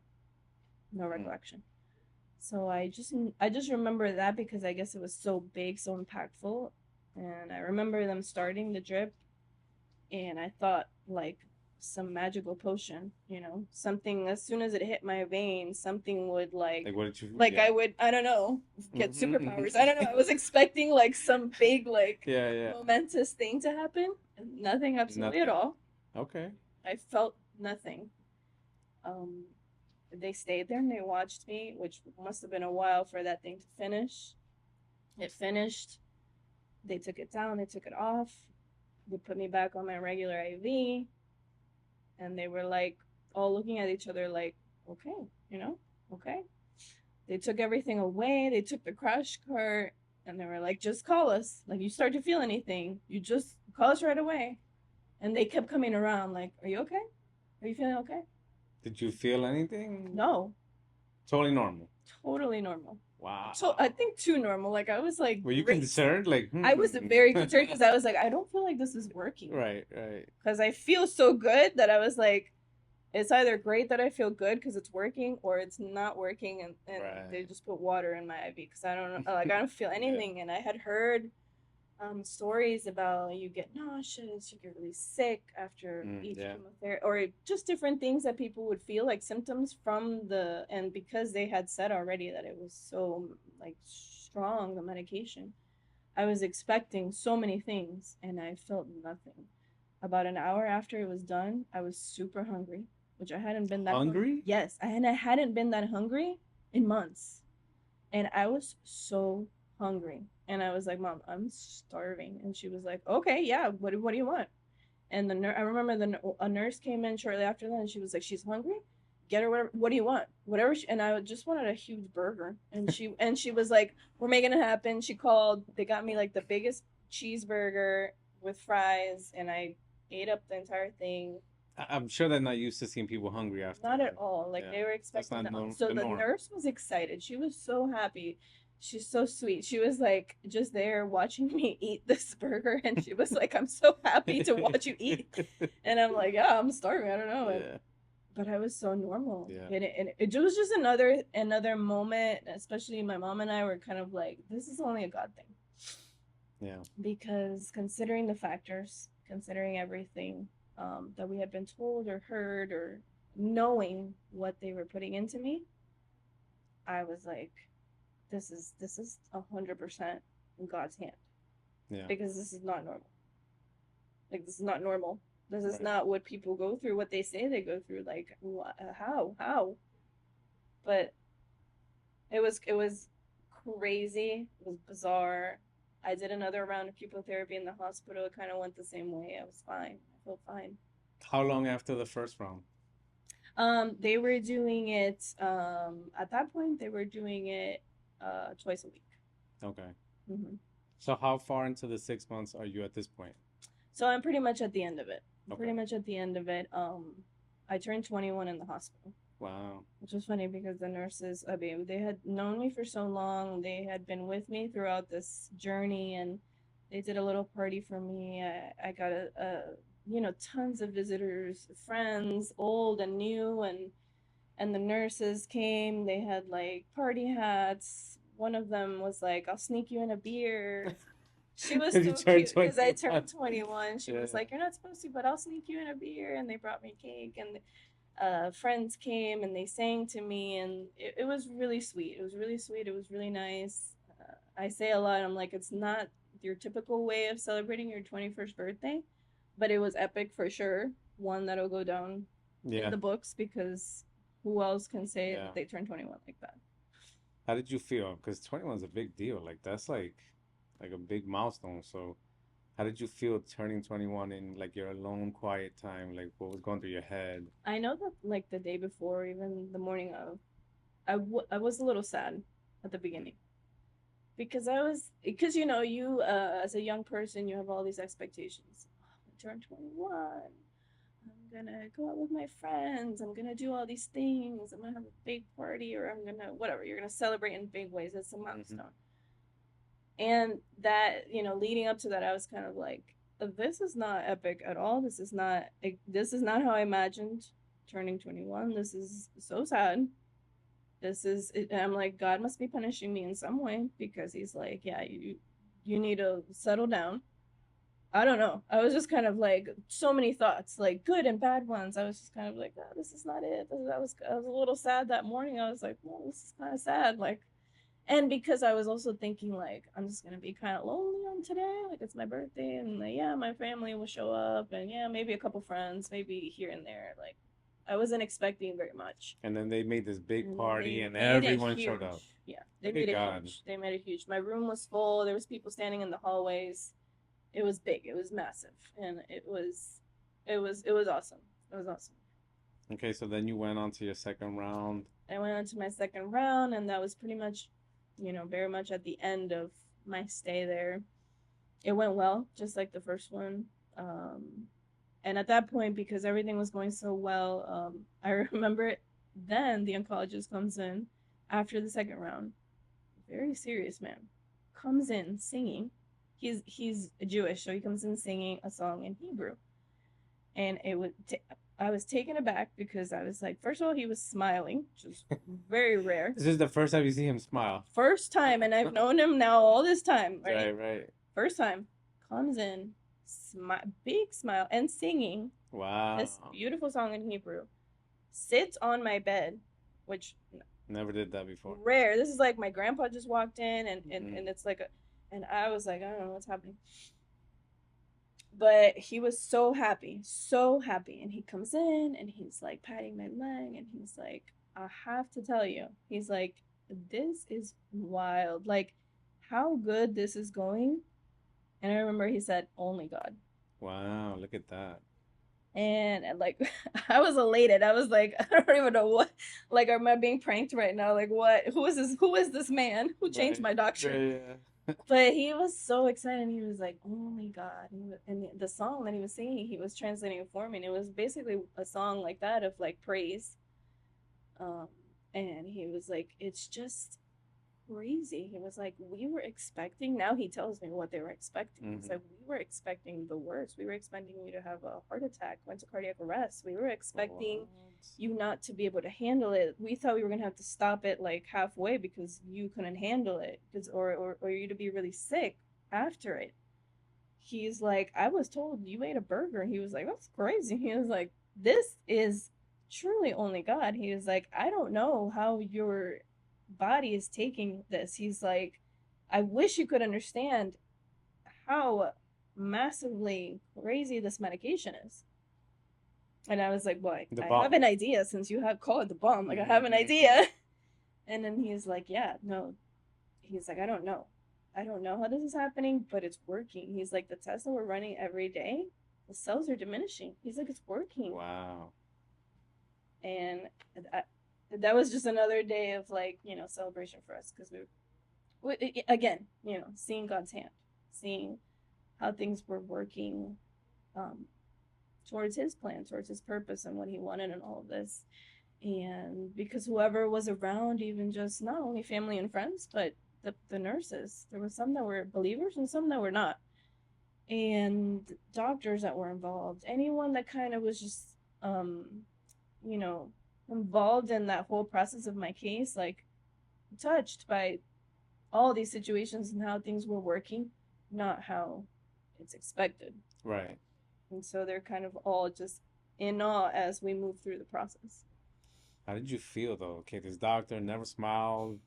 no recollection. So I just remember that because I guess it was so big, so impactful, and I remember them starting the drip, and I thought like some magical potion, something as soon as it hit my vein, something would Like what did you? like Yeah. I would, I don't know, get superpowers. I don't know. I was expecting like some big Yeah. momentous thing to happen. Nothing, absolutely at all. Okay. I felt nothing. Um, they stayed there and they watched me, which must have been a while for that thing to finish. It finished. They took it down. They took it off. They put me back on my regular IV, and they were like all looking at each other like, okay, okay. They took everything away. They took the crash cart, and they were like, just call us. Like, you start to feel anything, you just call us right away. And they kept coming around like, are you okay? Are you feeling okay? Did you feel anything? No. Totally normal. Totally normal. Wow. So I think too normal. Like I was like, were you concerned? Like I was very concerned because I was like, I don't feel like this is working. Right. Because I feel so good that I was like, it's either great that I feel good because it's working, or it's not working, and Right. they just put water in my IV because I don't know, like I don't feel anything. Yeah. And I had heard stories about you get nauseous, you get really sick after each chemotherapy, or just different things that people would feel like symptoms from and because they had said already that it was so like strong, the medication, I was expecting so many things and I felt nothing. About an hour after it was done, I was super hungry, which I hadn't been that hungry. Yes, I hadn't been that hungry in months, and I was so hungry. And I was like, Mom, I'm starving. And she was like, okay, yeah, what do you want? And I remember a nurse came in shortly after that, and she was like, she's hungry, get her whatever, what do you want, whatever and I just wanted a huge burger. And she was like, we're making it happen. She called, they got me like the biggest cheeseburger with fries, and I ate up the entire thing. I'm sure they're not used to seeing people hungry after. Not at all. Like they were expecting that. So the nurse was excited. She was so happy. She's so sweet. She was like just there watching me eat this burger, and she was like, I'm so happy to watch you eat. And I'm like, yeah, I'm starving. I don't know. Yeah. But I was so normal. Yeah. And it was just another moment, especially my mom and I were kind of like, this is only a God thing. Yeah. Because considering the factors, considering everything that we had been told or heard, or knowing what they were putting into me, I was like, this is 100% in God's hand. Yeah. Because this is not normal. Like, this is not normal. This is not what people go through, what they say they go through. Like, how? But It was crazy. It was bizarre. I did another round of pupil therapy in the hospital. It kind of went the same way. I was fine. I felt fine. How long after the first round? They were doing it at that point they were doing it twice a week. Okay. hmm So how far into the 6 months are you at this point? So I'm pretty much at the end of it. Okay. Pretty much at the end of it. I turned 21 in the hospital, Wow. which was funny because the nurses, I mean, they had known me for so long. They had been with me throughout this journey, and they did a little party for me. I got tons of visitors, friends, old and new, and the nurses came. They had like party hats. One of them was like, "I'll sneak you in a beer." She was Because you so turned cute because I 21. turned 21. She Yeah. was like, "You're not supposed to, but I'll sneak you in a beer." And they brought me cake, and friends came and they sang to me, and it was really sweet. It was really sweet. It was really nice. I say a lot. I'm like, it's not your typical way of celebrating your 21st birthday, but it was epic for sure. One that'll go down in Yeah. the books because who else can say Yeah. that they turned 21 like that? How did you feel? Because 21 is a big deal. Like that's like a big milestone. So how did you feel turning 21 in like your alone, quiet time? Like what was going through your head? I know that like the day before, even the morning of, I was a little sad at the beginning because you as a young person you have all these expectations. Oh, I'm gonna turn 21. I'm gonna go out with my friends. I'm gonna do all these things. I'm gonna have a big party, or I'm gonna whatever. You're gonna celebrate in big ways. It's a Hmm. milestone. And that, leading up to that, I was kind of like, this is not epic at all. This is not how I imagined turning 21. This is so sad. And I'm like, God must be punishing me in some way because he's like, yeah, you need to settle down. I don't know. I was just kind of like so many thoughts, like good and bad ones. I was just kind of like, oh, this is not it. I was a little sad that morning. I was like, well, this is kind of sad. Like, and because I was also thinking like I'm just gonna be kind of lonely on today, like it's my birthday, and like, yeah, my family will show up, and yeah, maybe a couple friends, maybe here and there. Like I wasn't expecting very much, And then they made this big and then party they and made it everyone showed up. huge. Yeah, they Look made at it God. huge. They made it huge. My room was full. There was people standing in the hallways. It was big. It was massive, and it was awesome. It was awesome. Okay, so then you went on to your second round. I went on to my second round, and that was pretty much, very much at the end of my stay there. It went well, just like the first one. Um, and at that point, because everything was going so well, I remember then the oncologist comes in after the second round, very serious man, comes in singing. He's Jewish, so he comes in singing a song in Hebrew, and I was taken aback because I was like, first of all, he was smiling, which is very rare. This is the first time you see him smile. First time, and I've known him now all this time, right? Right. First time, comes in, big smile, and singing Wow. this beautiful song in Hebrew. Sits on my bed, which Never did that before. rare. This is like my grandpa just walked in, and Mhm. and it's like and I was like, I don't know what's happening. But he was so happy, and he comes in and he's like patting my leg, and he's like, I have to tell you, he's like, this is wild, like how good this is going. And I remember he said, only God. Wow, look at that. And like I was elated. I was like, I don't even know what, like, am I being pranked right now? Like, what, who is this man who changed Right. my doctrine? Yeah. But he was so excited. He was like, only God. And the song that he was singing, he was translating it for me, and it was basically a song like that of like praise. um and he was like, it's just crazy. He was like, we were expecting, now he tells me what they were expecting. He's Hmm. like, we were expecting the worst. We were expecting you to have a heart attack, went to cardiac arrest. We were expecting What? you not to be able to handle it. We thought we were gonna have to stop it like halfway because you couldn't handle it, because or you to be really sick after it. He's like, I was told you ate a burger. He was like, that's crazy. He was like, this is truly only God. He was like, I don't know how your body is taking this. He's like, I wish you could understand how massively crazy this medication is. And I was like, boy, The I have bomb. an idea, since you have called it the bomb. Like, I have an Mhm. idea. And then he's like, yeah, no. He's like, I don't know. I don't know how this is happening, but it's working. He's like, the tests that we're running every day, the cells are diminishing. He's like, it's working. Wow. And that was just another day of like, celebration for us because again, seeing God's hand, seeing how things were working um, towards his plan, towards his purpose and what he wanted in all of this. And because whoever was around, even just not only family and friends, but the nurses, there were some that were believers and some that were not. And doctors that were involved, anyone that kind of was just, you know, involved in that whole process of my case, like touched by all these situations and how things were working, not how it's expected. Right. And so they're kind of all just in awe as we move through the process. How did you feel though? Okay, this doctor never smiled.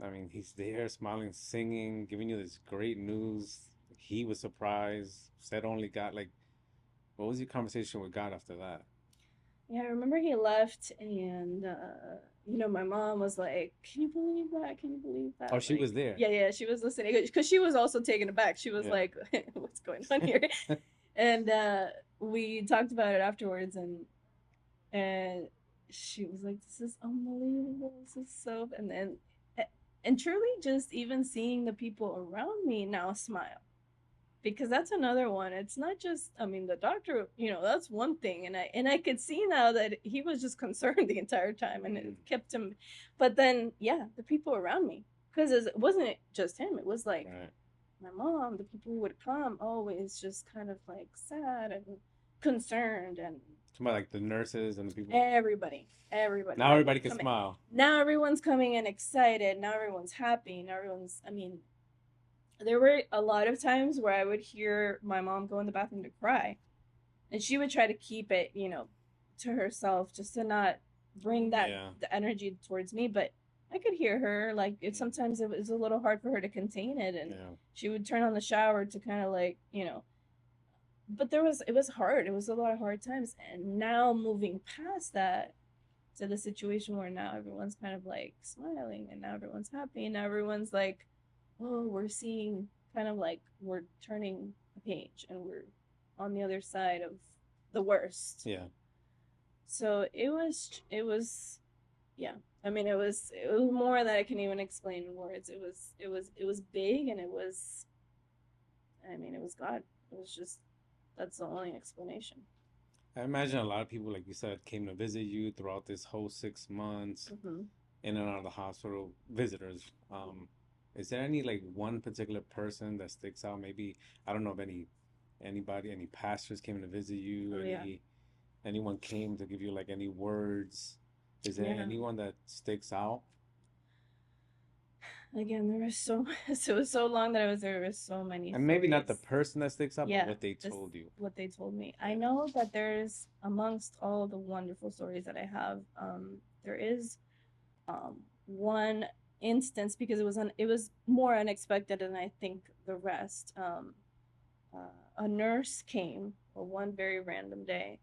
I mean, he's there smiling, singing, giving you this great news. He was surprised, said only God. Like, what was your conversation with God after that? Yeah, I remember he left, and my mom was like, "Can you believe that? Can you believe that?" Oh, she Like, was there. yeah, she was listening because she was also taken aback. She was Yeah. like, "What's going on here?" And we talked about it afterwards, and she was like, "This is unbelievable. This is so," and truly, just even seeing the people around me now smile, because that's another one. It's not just, I mean, the doctor, that's one thing, and I could see now that he was just concerned the entire time, and it kept him. But then, yeah, the people around me, because it wasn't just him. It was like Right. my mom, the people who would come, always just kind of like sad and concerned, and Talking about like the nurses and the people. everybody, Now everybody can coming. smile. Now everyone's coming in excited. Now everyone's happy. Now everyone's, I mean, there were a lot of times where I would hear my mom go in the bathroom to cry, and she would try to keep it, to herself, just to not bring that Yeah. the energy towards me. But I could hear her. Like, sometimes it was a little hard for her to contain it, and Yeah. she would turn on the shower to kind of like, But it was hard. It was a lot of hard times, and now moving past that to the situation where now everyone's kind of like smiling, and now everyone's happy, and now everyone's like, oh, we're seeing, kind of like we're turning a page and we're on the other side of the worst. Yeah. So yeah. I mean, it was more that I can even explain in words. It was big, and I mean, it was God. It was just, that's the only explanation. I imagine a lot of people, like you said, came to visit you throughout this whole 6 months, Mm-hmm. in and out of the hospital, visitors. Is there any like one particular person that sticks out? Maybe I don't know if any pastors came to visit you, Oh, yeah. anyone came to give you like any words? Is there Yeah. anyone that sticks out? Again, there was so it was so long that I was there. There was so many And maybe not the stories. person that sticks out, but Yeah, what they this told you. what they told me. I Yeah. know that there's, amongst all the wonderful stories that I have, there is one instance, because it was more unexpected than I think the rest. A nurse came for one very random day.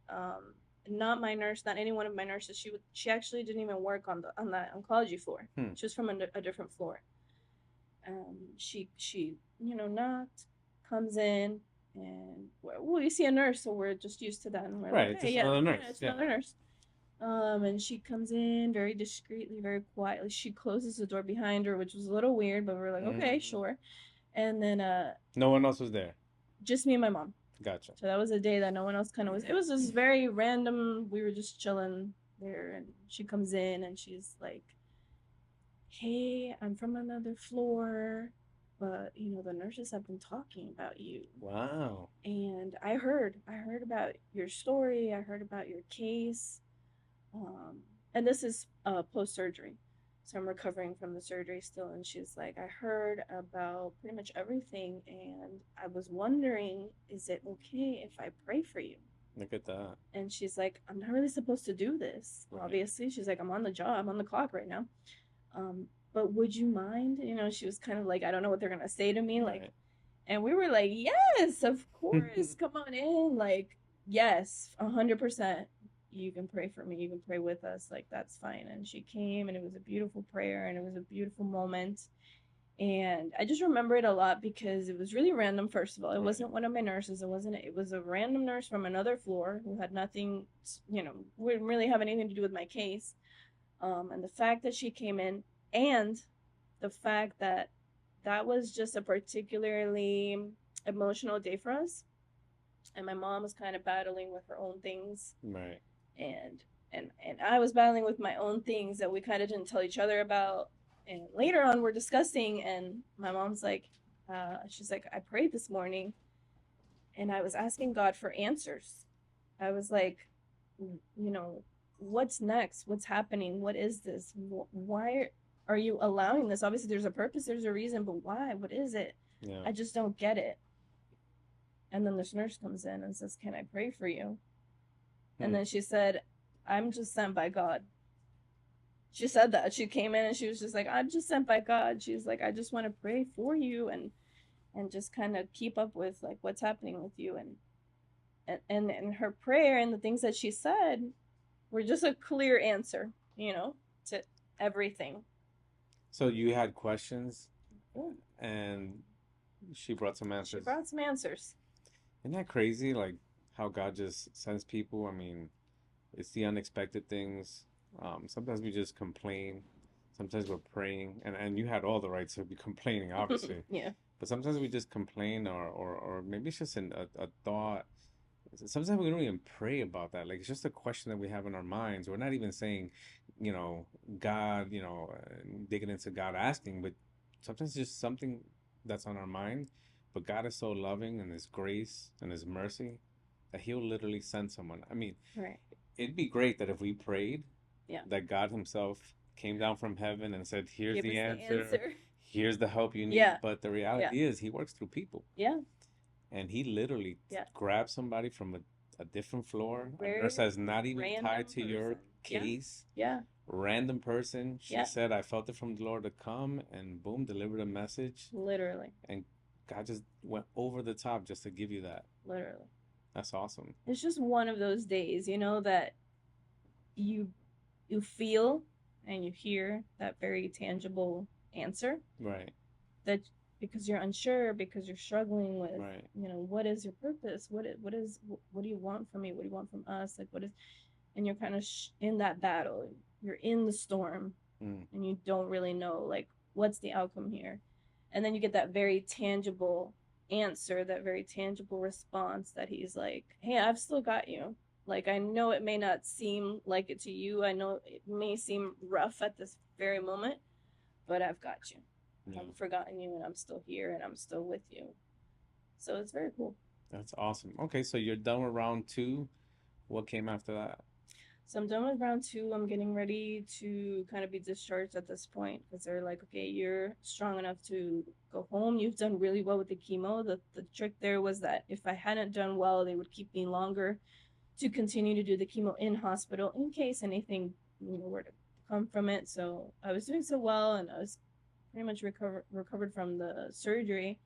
Not my nurse, not any one of my nurses. She actually didn't even work on the oncology floor. She was from a different floor. She knocked, comes in, and well, you see a nurse, so we're just used to that, and we're Right, like, it's hey, just yeah, another yeah, nurse. it's Yeah. another nurse. And she comes in very discreetly, very quietly. She closes the door behind her, which was a little weird, but we were like, okay, sure. And then No one else was there. just me and my mom. Gotcha. So that was a day that no one else kind of was. It was just very random. We were just chilling there, and she comes in and she's like, hey, I'm from another floor, but the nurses have been talking about you. Wow. And I heard about your story. I heard about your case. And this is post surgery. So I'm recovering from the surgery still. And she's like, I heard about pretty much everything. And I was wondering, is it okay if I pray for you? Look at that. And she's like, I'm not really supposed to do this, Right. obviously. She's like, I'm on the job, I'm on the clock right now. But would you mind? She was kind of like, I don't know what they're gonna say to me. Right. Like, and we were like, yes, of course, come on in. Like, yes, 100%. you can pray for me, you can pray with us, like that's fine. And she came, and it was a beautiful prayer, and it was a beautiful moment. And I just remember it a lot because it was really random. First of all, it Right. wasn't one of my nurses. It was a random nurse from another floor who had nothing, wouldn't really have anything to do with my case. And the fact that she came in, and the fact that that was just a particularly emotional day for us, and my mom was kind of battling with her own things, Right. and and I was battling with my own things that we kind of didn't tell each other about. And later on, we're discussing, and my mom's like, she's like, I prayed this morning, and I was asking God for answers. I was like, what's next? What's happening? What is this? Why are you allowing this? Obviously, there's a purpose, there's a reason, but why? What is it? Yeah. I just don't get it. And then this nurse comes in and says, can I pray for you? And then she said, I'm just sent by God. She said that. She came in and she was just like, I'm just sent by God. She's like, I just want to pray for you and just kind of keep up with like what's happening with you. And her prayer and the things that she said were just a clear answer, to everything. So you had questions, Yeah. and she brought some She answers. brought some answers. Isn't that crazy? Like how God just sends people. I mean, it's the unexpected things. Sometimes we just complain. Sometimes we're praying, and you had all the right to be complaining, obviously. Yeah. But sometimes we just complain, or maybe it's just a thought. Sometimes we don't even pray about that. Like it's just a question that we have in our minds. We're not even saying, God, digging into God asking, but sometimes it's just something that's on our mind. But God is so loving in His grace and His mercy that He'll literally send someone. I mean, Right. it'd be great that if we prayed, Yeah. that God Himself came down from heaven and said, "Here's Give the us the answer. answer. Here's the help you need." Yeah. But the Yeah. reality is, He works through people, Yeah. and He literally Yeah. grabs somebody from a different floor, a Very nurse that's not even tied random to your person. Yeah. case, Yeah. random person. She Yeah. said, "I felt it from the Lord to come," and boom, delivered a message, Literally. and God just went over the top just to give you that. Literally. That's awesome. It's just one of those days, that you feel and you hear that very tangible answer, Right. that because you're unsure, because you're struggling with, Right. what is your purpose? What do you want from me? What do you want from us? Like what is, and you're kind of in that battle. You're in the storm, Mm. and you don't really know like what's the outcome here. And then you get that very tangible answer, that very tangible response that he's like, hey, I've still got you. Like, I know it may not seem like it to you. I know it may seem rough at this very moment, but I've got you. I Yeah. haven't forgotten you, and I'm still here, and I'm still with you. So it's very cool. That's awesome. Okay, so you're done with round two. What came after that? So I'm done with round two. I'm getting ready to kind of be discharged at this point because they're like, okay, you're strong enough to go home. You've done really well with the chemo. The trick there was that if I hadn't done well, they would keep me longer to continue to do the chemo in hospital in case anything were to come from it. So I was doing so well, and I was pretty much recovered from the surgery.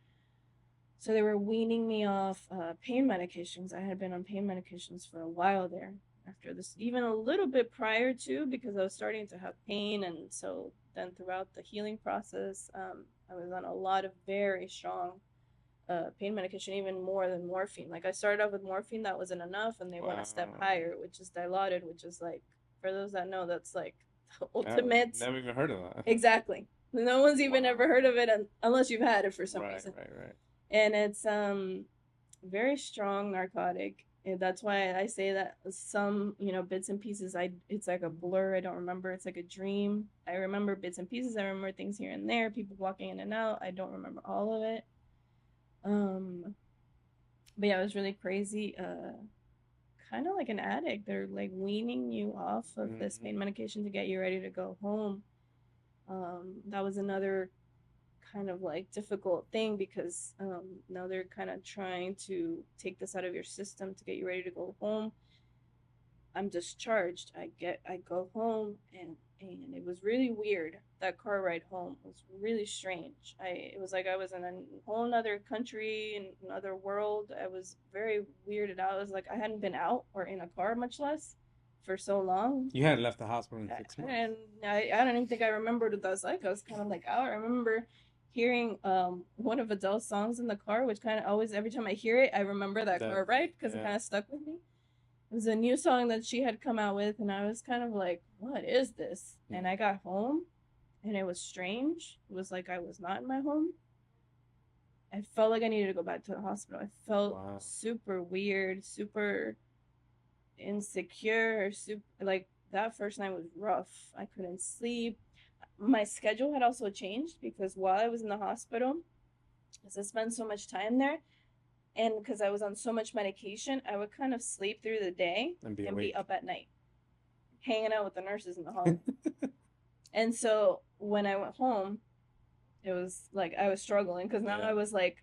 So they were weaning me off pain medications. I had been on pain medications for a while there after this, even a little bit prior to, because I was starting to have pain. And so then throughout the healing process, I was on a lot of very strong pain medication, even more than morphine. Like I started off with morphine, that wasn't enough, and they went a step Wow. higher, which is Dilaudid, which is like, for those that know, that's like the I've ultimate. never even heard of that. Exactly. No one's even Wow. ever heard of it unless you've had it for some Right, reason. right. And it's very strong narcotic. And that's why I say that some, bits and pieces, it's like a blur. I don't remember. It's like a dream. I remember bits and pieces. I remember things here and there, people walking in and out. I don't remember all of it. But yeah, it was really crazy. Kind of like an addict. They're like weaning you off of this pain medication to get you ready to go home. That was another kind of like difficult thing because now they're kind of trying to take this out of your system to get you ready to go home. I'm discharged. I go home, and it was really weird. That car ride home was really strange. It was like I was in a whole other country, in another world. I was very weirded out. I was like I hadn't been out or in a car, much less. for so long. You hadn't left the hospital in I, 6 months. and I don't even think I remembered what that was like. I was kind of like out. I remember hearing one of Adele's songs in the car, which kind of always every time I hear it, I remember that That car ride because it yeah. kind of stuck with me. It was a new song that she had come out with, and I was kind of like, "What is this?" And I got home, and it was strange. It was like I was not in my home. I felt like I needed to go back to the hospital. I felt Wow. super weird, super insecure, super like that first night was rough. I couldn't sleep. My schedule had also changed because while I was in the hospital, because I spent so much time there, and because I was on so much medication, I would kind of sleep through the day And be and be awake. up at night, hanging out with the nurses in the hall. And so when I went home, it was like I was struggling because now Yeah. I was like,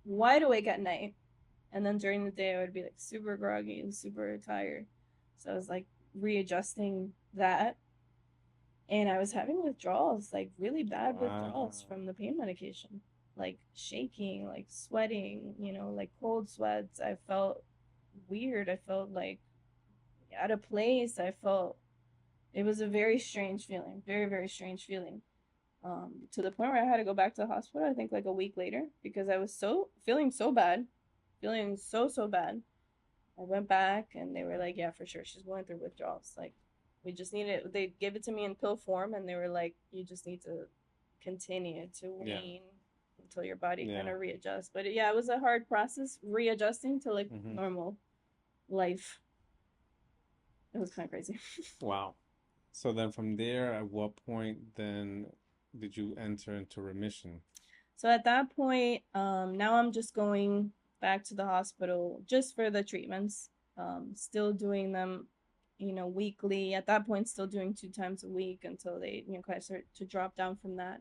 wide awake at night. And then during the day, I would be like super groggy and super tired. So I was like readjusting that. And I was having withdrawals, like really bad Wow. withdrawals from the pain medication, like shaking, like sweating, like cold sweats. I felt weird. I felt like out of place. I felt it was a very strange feeling, very, very strange feeling. To the point where I had to go back to the hospital, I think like a week later, because I was so feeling so bad, feeling so, so bad. I went back and they were like, yeah, for sure, she's going through withdrawals. Like, we just need it. They gave it to me in pill form, and they were like, you just need to continue to Yeah. wean until your body kind Yeah. of readjusts. But yeah, it was a hard process readjusting to like Mm-hmm. normal life. It was kind of crazy. Wow. So then from there, at what point then did you enter into remission? So at that point, now I'm just going back to the hospital just for the treatments. Still doing them, weekly. At that point, still doing 2 times a week until they, kind of start to drop down from that.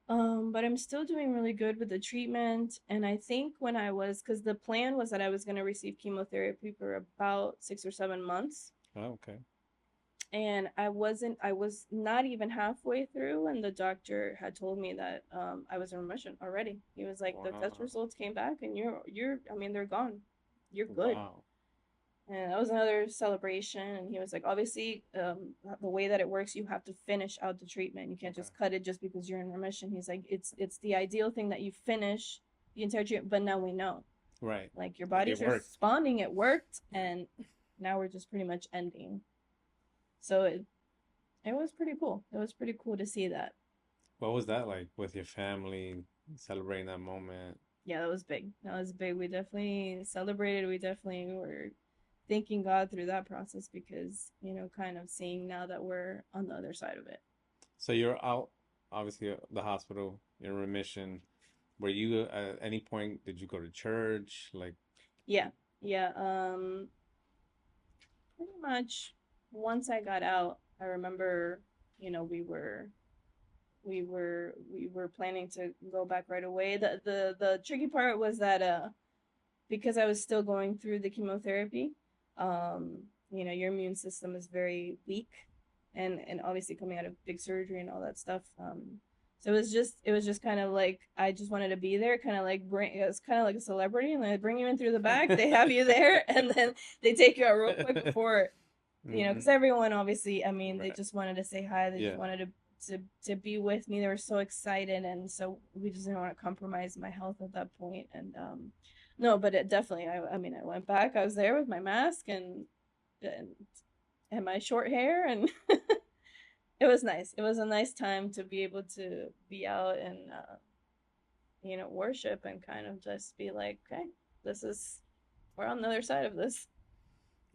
But I'm still doing really good with the treatment. And I think when I was, because the plan was that I was going to receive chemotherapy for about 6 or 7 months. Oh, okay. And I was not even halfway through, and the doctor had told me that I was in remission already. He was like, the test Wow. results came back, and I mean, they're gone. You're good. Wow. And that was another celebration. And he was like, obviously, the way that it works, you have to finish out the treatment. You can't Okay. just cut it just because you're in remission. He's like, it's the ideal thing that you finish the entire treatment, but now we know, Right. like your Like it body's worked. responding. It worked, and now we're just pretty much ending. So it was pretty cool. It was pretty cool to see that. What was that like with your family celebrating that moment? Yeah, that was big. That was big. We definitely celebrated. We definitely were thanking God through that process because, kind of seeing now that we're on the other side of it. So you're out, obviously, the hospital, you're in remission. Were you at any point, did you go to church? Like, Yeah. Yeah. Pretty much once I got out, I remember, we were planning to go back right away. The tricky part was that because I was still going through the chemotherapy, your immune system is very weak, and obviously coming out of big surgery and all that stuff. So it was just kind of like I just wanted to be there, kind of like bring. It was kind of like a celebrity, and they bring you in through the back. They have you there, and then they take you out real quick before, hmm because everyone obviously, I mean, they Right. just wanted to say hi. They just Yeah. wanted to be with me. They were so excited, and so we just didn't want to compromise my health at that point. And no, but it definitely. I mean, I went back. I was there with my mask and and my short hair, and it was nice. It was a nice time to be able to be out and worship and kind of just be like, okay, this is we're on the other side of this.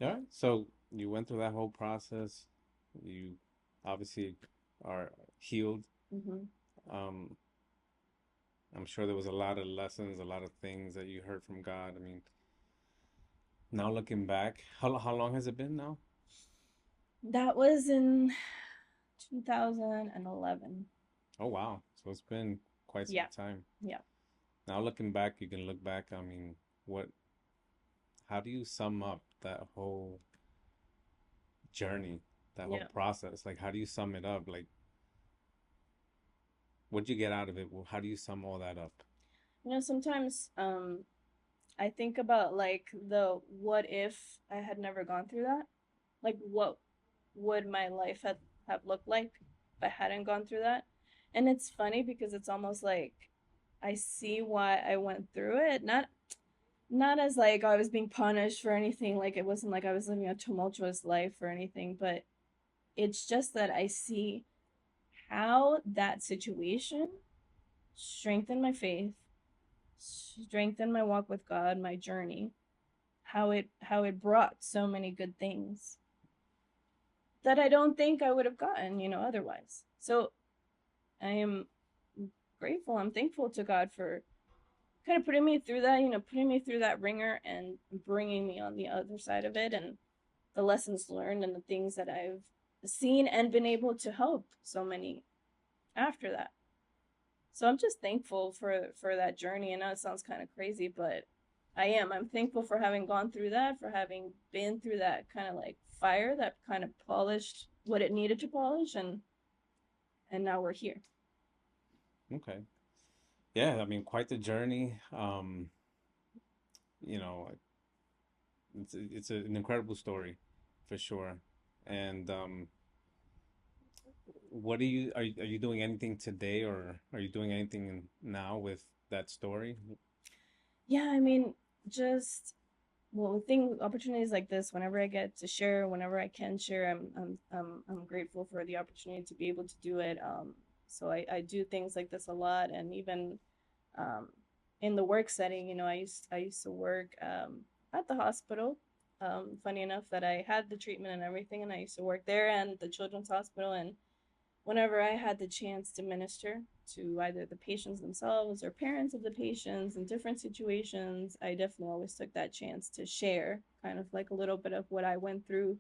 Yeah. So you went through that whole process. You obviously are healed. Hmm. Um, I'm sure there was a lot of lessons, a lot of things that you heard from God. I mean, now looking back, how long has it been now? That was in 2011. Oh, wow. So it's been quite some Yeah, time. yeah, Now looking back, you can look back. I mean, what, how do you sum up that whole journey, that whole yeah. process? Like, how do you sum it up? Like, what'd you get out of it? Well, how do you sum all that up? Sometimes I think about like the what if I had never gone through that? Like what would my life have looked like if I hadn't gone through that? And it's funny because it's almost like I see why I went through it. Not as like I was being punished for anything, like it wasn't like I was living a tumultuous life or anything, but it's just that I see how that situation strengthened my faith, strengthened my walk with God, my journey, how it brought so many good things that I don't think I would have gotten, otherwise. So I am grateful. I'm thankful to God for kind of putting me through that, putting me through that ringer and bringing me on the other side of it, and the lessons learned and the things that I've seen and been able to help so many after that. So I'm just thankful for that journey. I know it sounds kind of crazy, but I am. I'm thankful for having gone through that, for having been through that kind of like fire that kind of polished what it needed to polish, and now we're here. Okay. Yeah, I mean, quite the journey. You know, an incredible story for sure. And what are you doing anything today, or are you doing anything now with that story? Yeah, I mean, just well, thing opportunities like this, whenever I get to share, whenever I can share, I'm grateful for the opportunity to be able to do it. So I do things like this a lot, and even um, in the work setting, I used to work at the hospital. Funny enough that I had the treatment and everything, and I used to work there and the children's hospital. And whenever I had the chance to minister to either the patients themselves or parents of the patients in different situations, I definitely always took that chance to share kind of like a little bit of what I went through,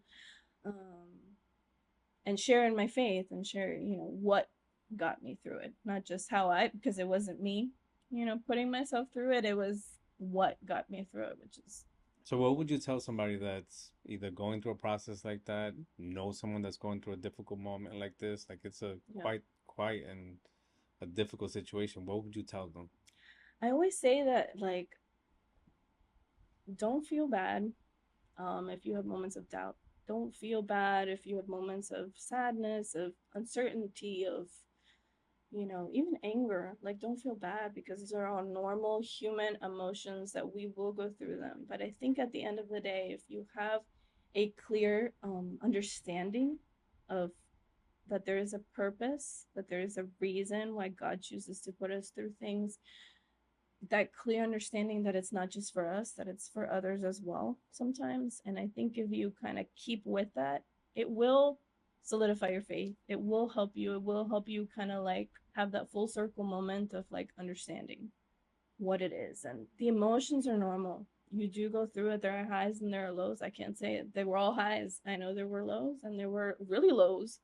um, and share in my faith and share, what got me through it. Not just how because it wasn't me, putting myself through it. It was what got me through it, which is, So what would you tell somebody that's either going through a process like that, know someone that's going through a difficult moment like this, like it's a yeah. quite and a difficult situation. What would you tell them? I always say that, like, don't feel bad if you have moments of doubt. Don't feel bad if you have moments of sadness, of uncertainty, of, even anger. Like, don't feel bad because these are all normal human emotions that we will go through them. But I think at the end of the day, if you have a clear understanding of that there is a purpose, that there is a reason why God chooses to put us through things, that clear understanding that it's not just for us, that it's for others as well sometimes. And I think if you kind of keep with that, it will solidify your faith. It will help you. It will help you kind of like have that full circle moment of like understanding what it is. And the emotions are normal. You do go through it. There are highs and there are lows. I can't say it. They were all highs. I know there were lows and there were really lows,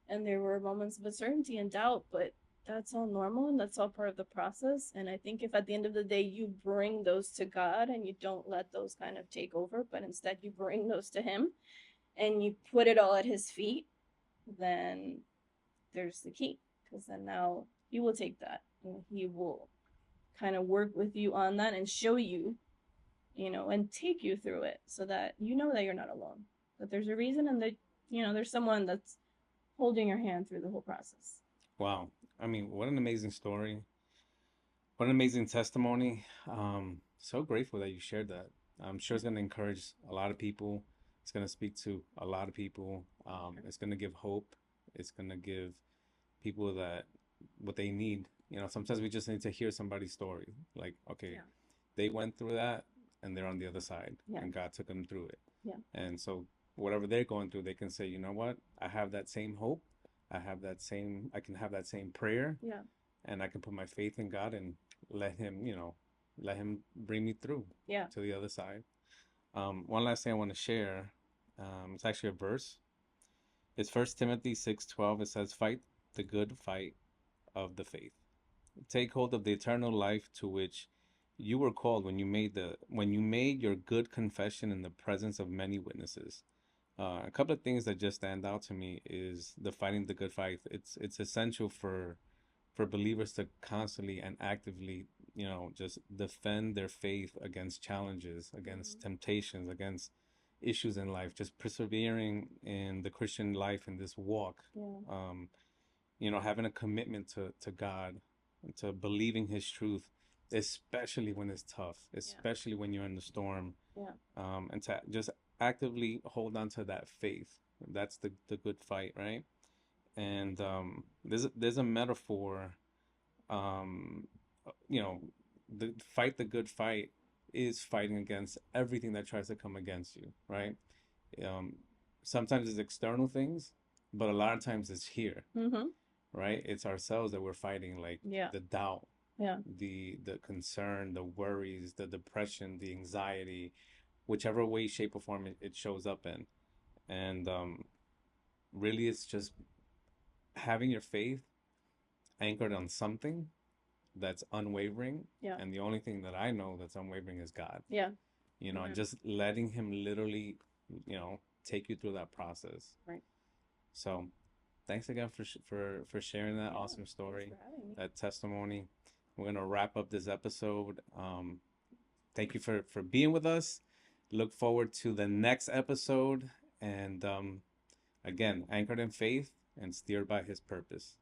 and there were moments of uncertainty and doubt, but that's all normal and that's all part of the process. And I think if at the end of the day you bring those to God and you don't let those kind of take over, but instead you bring those to Him and you put it all at His feet, then there's the key. Because then now He will take that and He will kind of work with you on that and show you, and take you through it so that you know that you're not alone, that there's a reason, and that, there's someone that's holding your hand through the whole process. Wow. I mean, what an amazing story. What an amazing testimony. So grateful that you shared that. I'm sure it's going to encourage a lot of people. It's going to speak to a lot of people. It's going to give hope. It's going to give people that what they need. You know, sometimes we just need to hear somebody's story. Like, okay, Yeah. they went through that and they're on the other side, Yeah. and God took them through it. Yeah. And so, whatever they're going through, they can say, you know what? I have that same hope. I can have that same prayer, Yeah. and I can put my faith in God and let Him, let Him bring me through Yeah. to the other side. One last thing I want to share. It's actually a verse. It's First Timothy 6:12. It says, "Fight the good fight of the faith. Take hold of the eternal life to which you were called when you made your good confession in the presence of many witnesses." A couple of things that just stand out to me is the fighting the good fight. It's essential for believers to constantly and actively just defend their faith against challenges, against temptations, against issues in life, just persevering in the Christian life in this walk. Yeah. Having a commitment to God, to believing His truth, especially when it's tough, especially when you're in the storm, Yeah. and to just actively hold on to that faith. That's the good fight, right? And there's a metaphor, um, the fight the good fight is fighting against everything that tries to come against you, right? Um, Sometimes it's external things, but a lot of times it's here, Mm-hmm. right? It's ourselves that we're fighting, like Yeah. the doubt, Yeah. the concern, the worries, the depression, the anxiety, whichever way, shape, or form it shows up in. And really, it's just having your faith anchored on something that's unwavering. Yeah. And the only thing that I know that's unwavering is God. Yeah. And Amen. just letting Him literally, take you through that process. Right. So, thanks again for sharing that Yeah, awesome story, thanks for having me. that testimony. We're gonna wrap up this episode. Thank you for being with us. Look forward to the next episode, and again, anchored in faith and steered by His purpose.